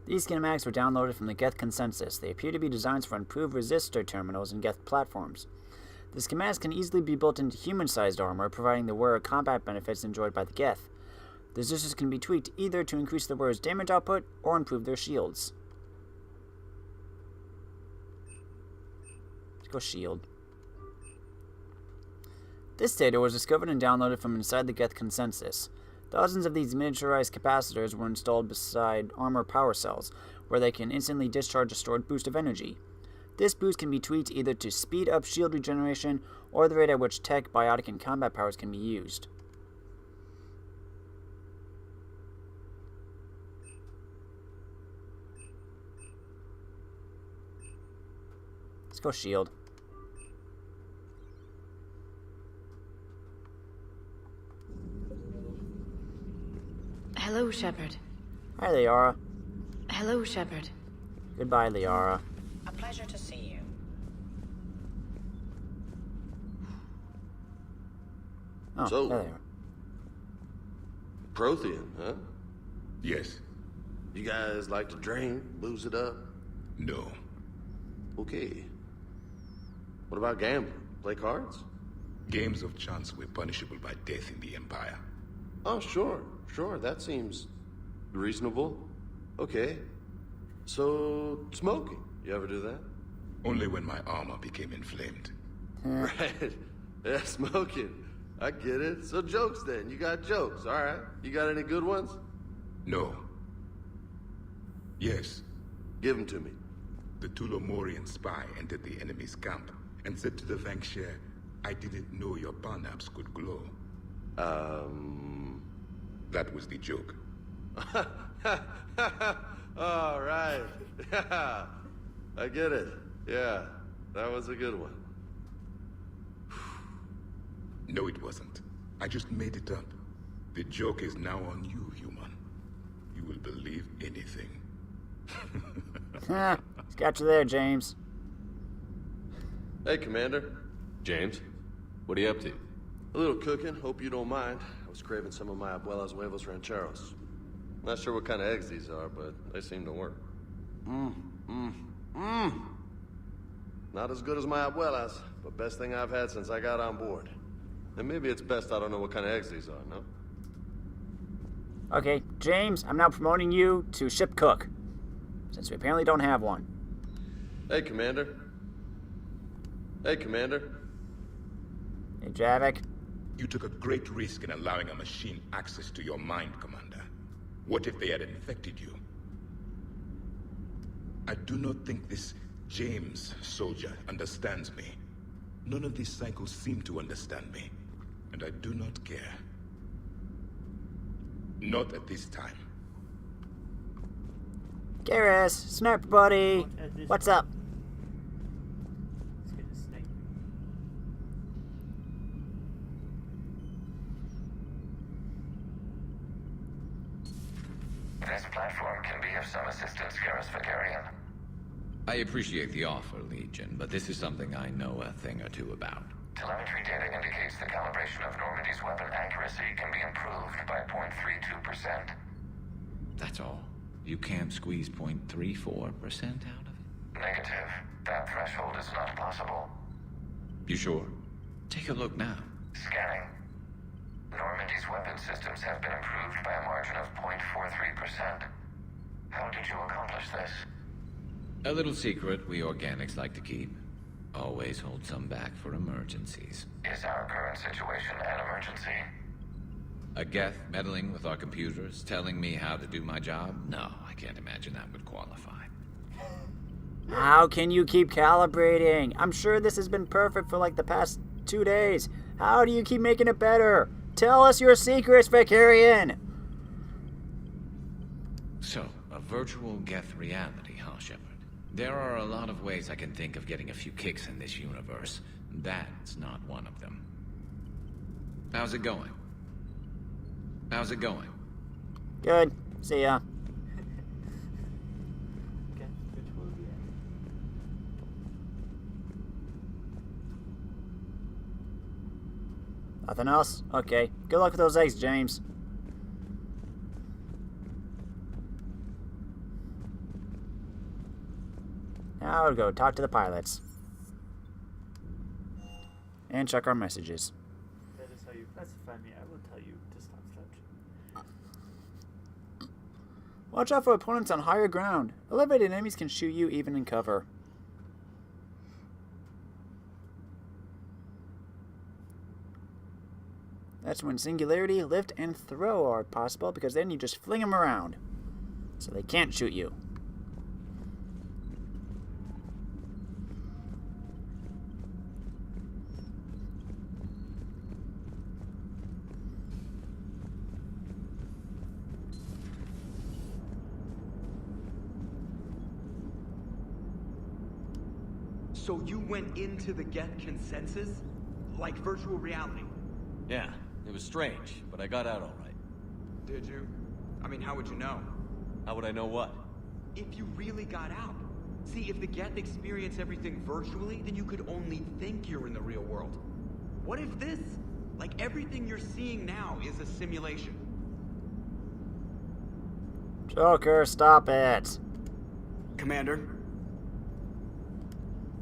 These schematics were downloaded from the Geth consensus. They appear to be designs for improved resistor terminals in Geth platforms. The schematics can easily be built into human-sized armor, providing the wearer combat benefits enjoyed by the Geth. The resistors can be tweaked either to increase the wearer's damage output or improve their shields. Let's go shield. This data was discovered and downloaded from inside the Geth consensus. Thousands of these miniaturized capacitors were installed beside armor power cells, where they can instantly discharge a stored boost of energy. This boost can be tweaked either to speed up shield regeneration or the rate at which tech, biotic, and combat powers can be used. Let's go shield. Hello, Shepard. Hi, Liara. Hello, Shepard. Goodbye, Liara. A pleasure to see you. Oh, so, there they are. Prothean, huh? Yes. You guys like to drink, booze it up? No. Okay. What about gambling? Play cards? Games of chance were punishable by death in the Empire. Oh, sure. Sure, that seems reasonable. Okay. So, smoking. You ever do that? Only when my armor became inflamed. Right. Yeah, smoking. I get it. So jokes then. You got jokes, all right. You got any good ones? No. Yes. Give them to me. The Tulomorian spy entered the enemy's camp and said to the Vanksher, I didn't know your barnaps could glow. That was the joke. All right. Yeah. I get it. Yeah. That was a good one. No, it wasn't. I just made it up. The joke is now on you, human. You will believe anything. He's got you there, James. Hey, Commander. James, what are you up to? A little cooking. Hope you don't mind. I was craving some of my abuela's huevos rancheros. Not sure what kind of eggs these are, but they seem to work. Not as good as my abuela's, but best thing I've had since I got on board. And maybe it's best I don't know what kind of eggs these are, no? Okay, James, I'm now promoting you to ship cook, since we apparently don't have one. Hey, Commander. Hey, Commander. Hey, Javik. You took a great risk in allowing a machine access to your mind, Commander. What if they had infected you? I do not think this James soldier understands me. None of these cycles seem to understand me, and I do not care. Not at this time. Korris, Sniper Buddy, what's up? This platform can be of some assistance, Quarian. I appreciate the offer, Legion, but this is something I know a thing or two about. Telemetry data indicates the calibration of Normandy's weapon accuracy can be improved by 0.32%. That's all. You can't squeeze 0.34% out of it? Negative. That threshold is not possible. You sure? Take a look now. Scanning. Normandy's weapon systems have been improved by a margin of 0.43%. How did you accomplish this? A little secret we organics like to keep. Always hold some back for emergencies. Is our current situation an emergency? A Geth meddling with our computers, telling me how to do my job? No, I can't imagine that would qualify. How can you keep calibrating? I'm sure this has been perfect for like the past 2 days. How do you keep making it better? Tell us your secrets, Vicarian! So, a virtual Geth reality, huh, Shepard? There are a lot of ways I can think of getting a few kicks in this universe. That's not one of them. How's it going? How's it going? Good. See ya. Nothing else? Okay. Good luck with those eggs, James. Now we'll go talk to the pilots. And check our messages. That is how you pacify me. I will tell you to stop slouching. Watch out for opponents on higher ground. Elevated enemies can shoot you even in cover. That's when singularity, lift, and throw are possible, because then you just fling them around. So they can't shoot you. So you went into the Geth consensus? Like virtual reality? Yeah, it was strange, but I got out all right. Did you? I mean, how would you know? How would I know what? If you really got out. See, if the Geth experience everything virtually, then you could only think you're in the real world. What if this, like everything you're seeing now, is a simulation? Joker, stop it. Commander?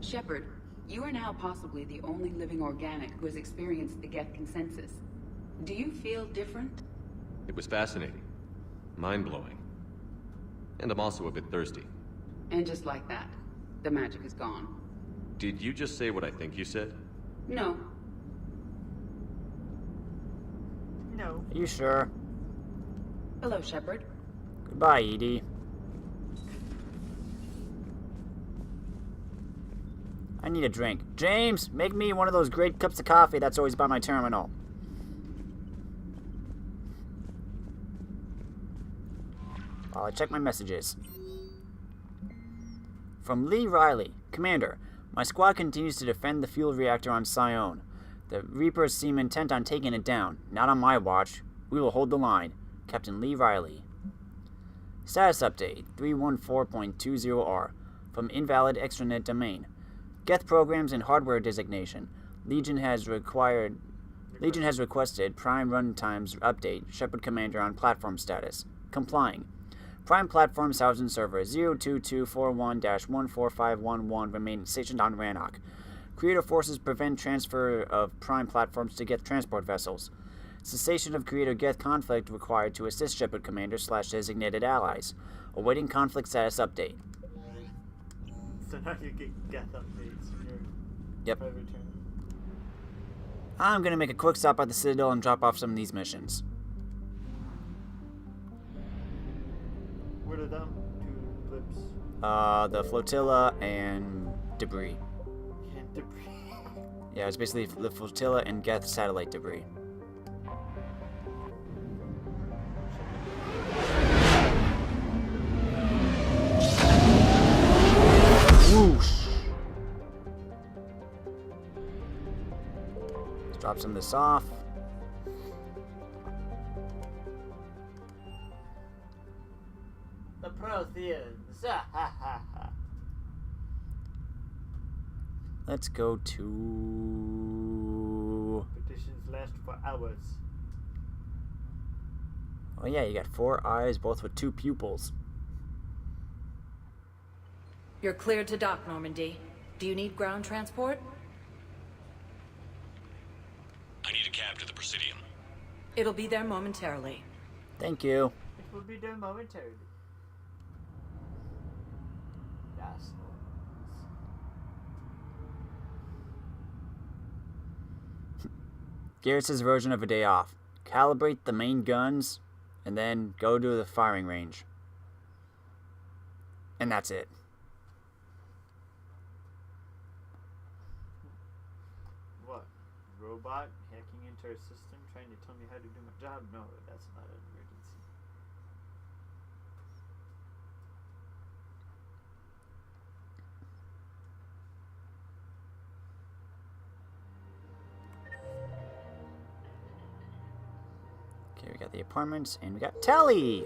Shepard, you are now possibly the only living organic who has experienced the Geth consensus. Do you feel different? It was fascinating. Mind-blowing. And I'm also a bit thirsty. And just like that, the magic is gone. Did you just say what I think you said? No. No. Are you sure? Hello, Shepard. Goodbye, Edie. I need a drink. James, make me one of those great cups of coffee that's always by my terminal. While I check my messages. From Lee Riley. Commander, my squad continues to defend the fuel reactor on Sion. The Reapers seem intent on taking it down. Not on my watch. We will hold the line. Captain Lee Riley. Status update 314.20R from invalid extranet domain. Geth programs and hardware designation. Legion has requested Prime runtimes update. Shepard Commander on platform status. Complying. Prime platforms housed in server 02241-14511 remain stationed on Rannoch. Creator forces prevent transfer of Prime platforms to Geth transport vessels. Cessation of Creator Geth conflict required to assist Shepard Commander / designated allies. Awaiting conflict status update. So now you get Geth updates in your private terminal. I'm going to make a quick stop at the Citadel and drop off some of these missions. What are them? Two blips. The flotilla and debris. And debris. Yeah, it's basically the flotilla and Geth satellite debris. Whoosh! Let's drop some of this off. The Protheans. Ha ha ha. Let's go to... Petitions last for hours. Oh yeah, you got 4 eyes, both with 2 pupils. You're cleared to dock, Normandy. Do you need ground transport? I need a cab to the Presidium. It'll be there momentarily. Thank you. It will be there momentarily. Yes. Garrett's version of a day off. Calibrate the main guns, and then go to the firing range. And that's it. What? Robot hacking into our system trying to tell me how to do my job? No, that's not an emergency. Okay, we got the apartments, and we got Tally!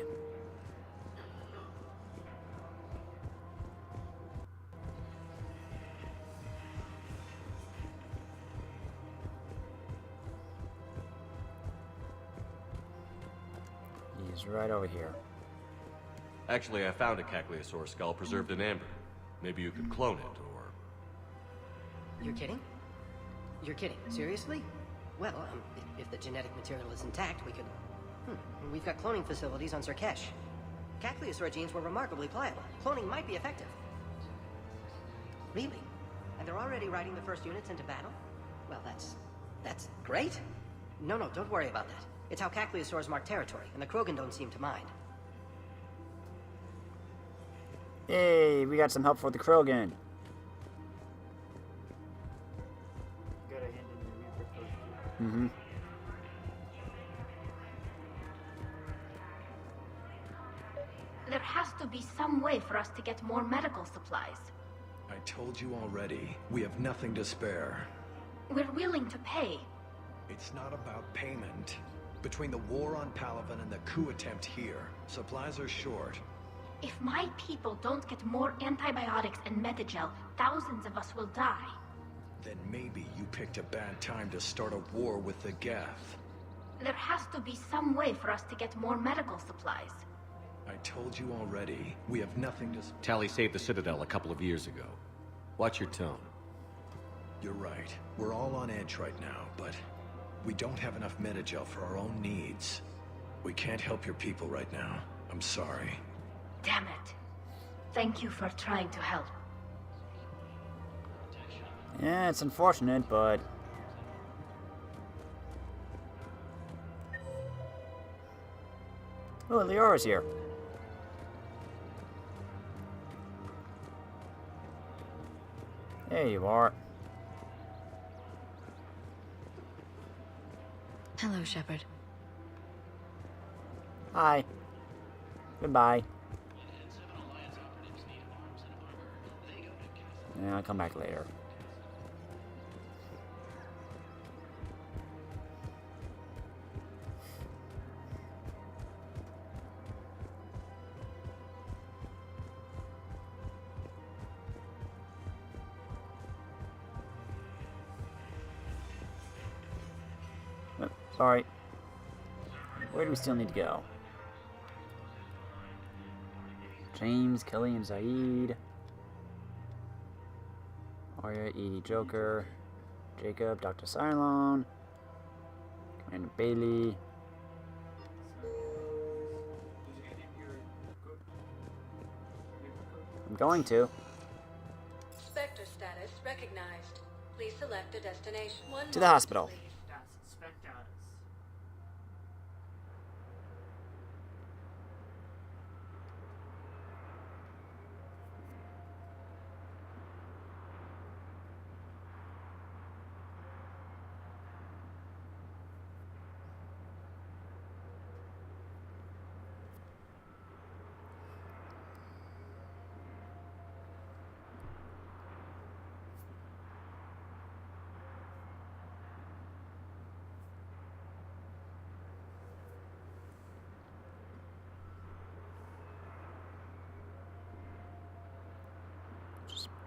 He's right over here. Actually, I found a Cagliasaur skull preserved in amber. Maybe you could clone it, or... You're kidding? You're kidding. Seriously? Well, if the genetic material is intact, we could... We've got cloning facilities on Zerkesh. Cagliasaur genes were remarkably pliable. Cloning might be effective. Really? And they're already riding the first units into battle? Well, that's great. No, don't worry about that. It's how Cagliasaurs mark territory, and the Krogan don't seem to mind. Hey, we got some help for the Krogan. Gotta hand in the Reaper code. Mm-hmm. There has to be some way for us to get more medical supplies. I told you already, we have nothing to spare. We're willing to pay. It's not about payment. Between the war on Palaven and the coup attempt here, supplies are short. If my people don't get more antibiotics and Medigel, thousands of us will die. Then maybe you picked a bad time to start a war with the Geth. There has to be some way for us to get more medical supplies. I told you already, we have nothing to... Tally saved the Citadel a couple of years ago. Watch your tone. You're right. We're all on edge right now, but we don't have enough Medigel for our own needs. We can't help your people right now. I'm sorry. Damn it. Thank you for trying to help. Yeah, it's unfortunate, but... Oh, Liara's here. There you are. Hello, Shepard. Hi. Goodbye. Yeah, I'll come back later. Oh, sorry. Where do we still need to go? James, Kelly, and Zaid. Arya, Edie, Joker, Jacob, Dr. Cylon, Commander Bailey. I'm going to. Spectre status recognized. Please select a destination. To the hospital.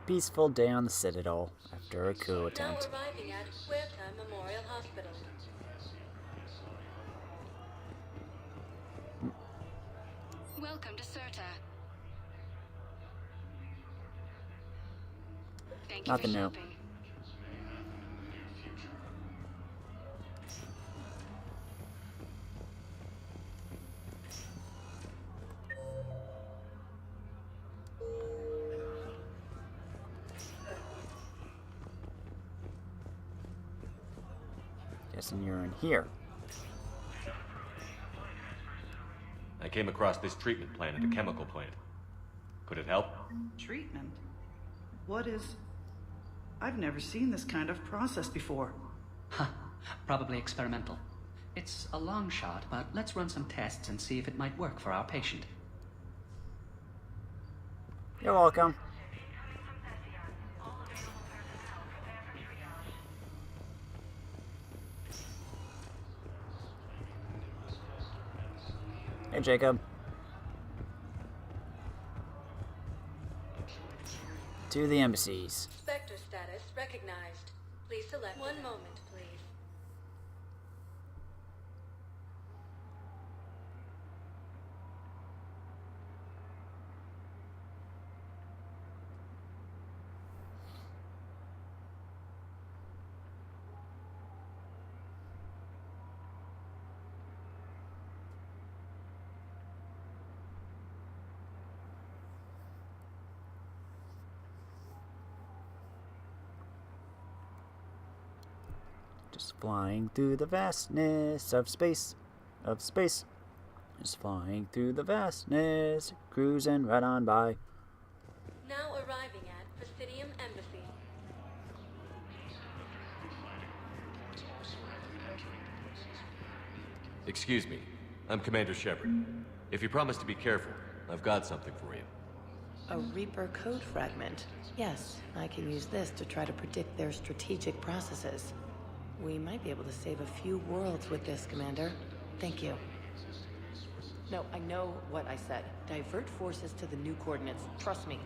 Peaceful day on the Citadel after a coup attempt. Now arriving at Huerta Memorial Hospital. Welcome to Certa. Thank you Nothing for new. shopping. Guessing you're in here. I came across this treatment plant at a chemical plant. Could it help? Treatment? What is... I've never seen this kind of process before. Huh. Probably experimental. It's a long shot, but let's run some tests and see if it might work for our patient. You're welcome. Jacob. To the embassies. Spectre status recognized. Please select. One moment, please. Just flying through the vastness of space. Just flying through the vastness, cruising right on by. Now arriving at Presidium Embassy. Excuse me. I'm Commander Shepard. If you promise to be careful, I've got something for you. A Reaper code fragment. Yes, I can use this to try to predict their strategic processes. We might be able to save a few worlds with this, Commander. Thank you. No, I know what I said. Divert forces to the new coordinates. Trust me.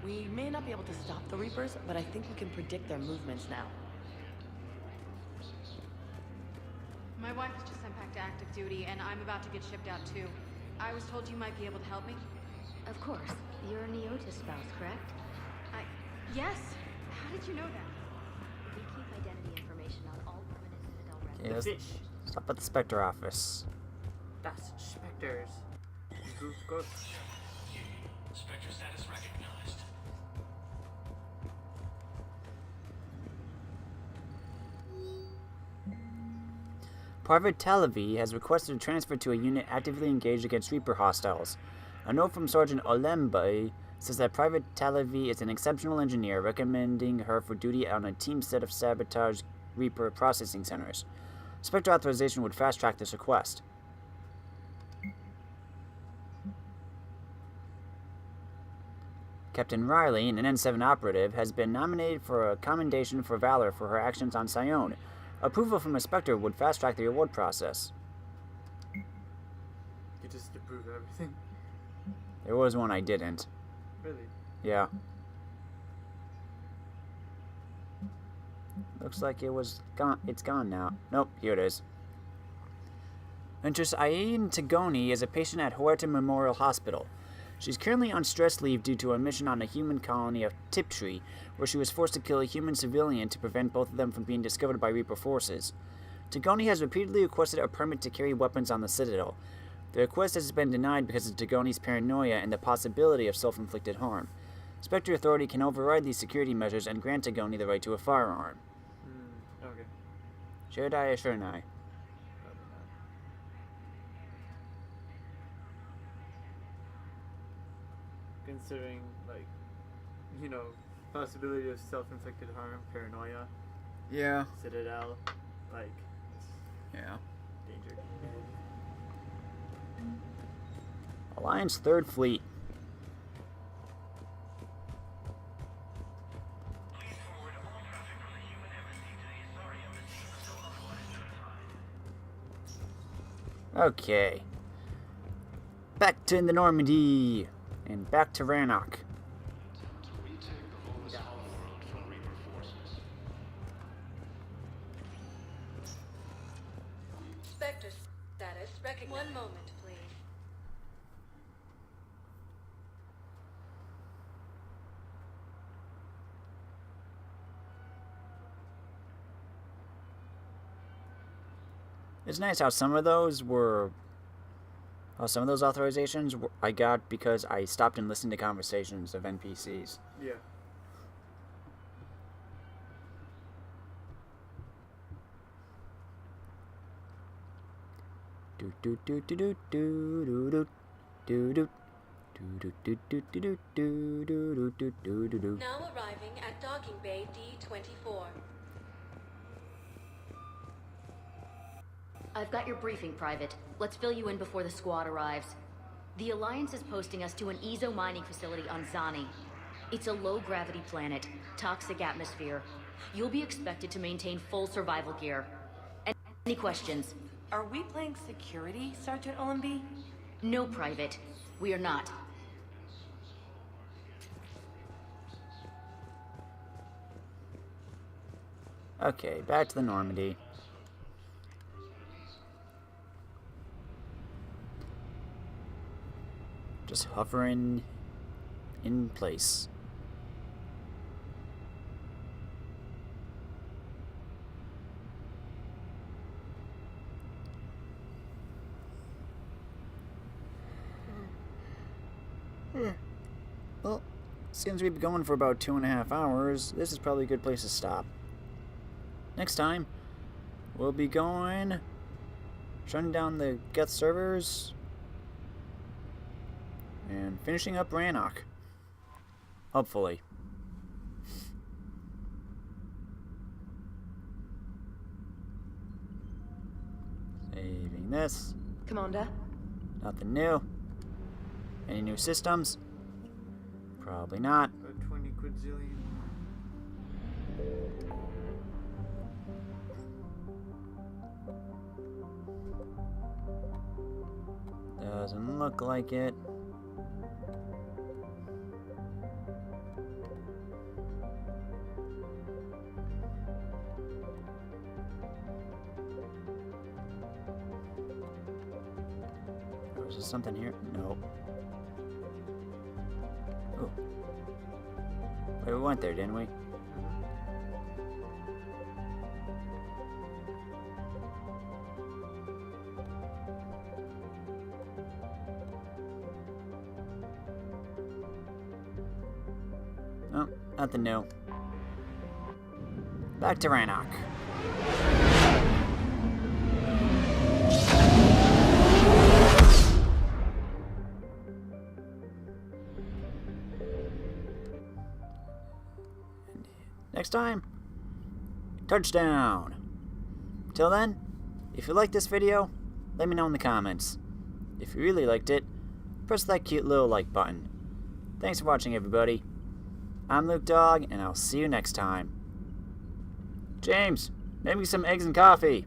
We may not be able to stop the Reapers, but I think we can predict their movements now. My wife was just sent back to active duty, and I'm about to get shipped out too. I was told you might be able to help me. Of course. You're a Neotis spouse, correct? Yes. How did you know that? We keep identity information on all permanent Citadel Okay, residents. let's stop at the Spectre office. Das Spectres. Grüß Gott. Spectre status recognized. Private Talavi has requested a transfer to a unit actively engaged against Reaper hostiles. A note from Sergeant Olembe says that Private Talavi is an exceptional engineer, recommending her for duty on a team set of sabotage Reaper processing centers. Spectre authorization would fast-track this request. Captain Riley, an N7 operative, has been nominated for a commendation for valor for her actions on Sion. Approval from a Spectre would fast-track the award process. You just approve everything. There was one I didn't. Really? Yeah. Looks like it was gone. It's gone now. Nope, here it is. Enters Ayin Tagoni is a patient at Huerta Memorial Hospital. She's currently on stress leave due to a mission on a human colony of Tiptree, where she was forced to kill a human civilian to prevent both of them from being discovered by Reaper forces. Tagoni has repeatedly requested a permit to carry weapons on the Citadel. The request has been denied because of Tagoni's paranoia and the possibility of self-inflicted harm. Spectre Authority can override these security measures and grant Tagoni the right to a firearm. Okay. Should I or shouldn't I? Considering, like, you know, possibility of self-inflicted harm, paranoia. Yeah. Citadel, like, yeah. Danger. Alliance 3rd Fleet. Okay. Back to the Normandy. And back to Rannoch. Spectre status recognized. One moment, please. It's nice how some of those were... some of those authorizations I got because I stopped and listened to conversations of NPCs. Yeah. Do do do do do do do do do. Now arriving at docking bay D-24. I've got your briefing, Private. Let's fill you in before the squad arrives. The Alliance is posting us to an Ezo mining facility on Zani. It's a low-gravity planet, toxic atmosphere. You'll be expected to maintain full survival gear. Any questions? Are we playing security, Sergeant Olembe? No, Private. We are not. Okay, back to the Normandy. Just hovering in place. Well, since we've been going for about 2.5 hours, this is probably a good place to stop. Next time, we'll be going, shutting down the Geth servers, and finishing up Rannoch. Hopefully. Saving this. Commander? Nothing new. Any new systems? Probably not. About 20 quadzillion. Doesn't look like it. Oh, is there something here? Nope. Oh. Wait, we went there, didn't we? Oh, nothing new. Back to Rannoch. Next time, touchdown. Till then, if you liked this video, let me know in the comments. If you really liked it, press that cute little like button. Thanks for watching, everybody. I'm Luke Dog, and I'll see you next time. James, make me some eggs and coffee.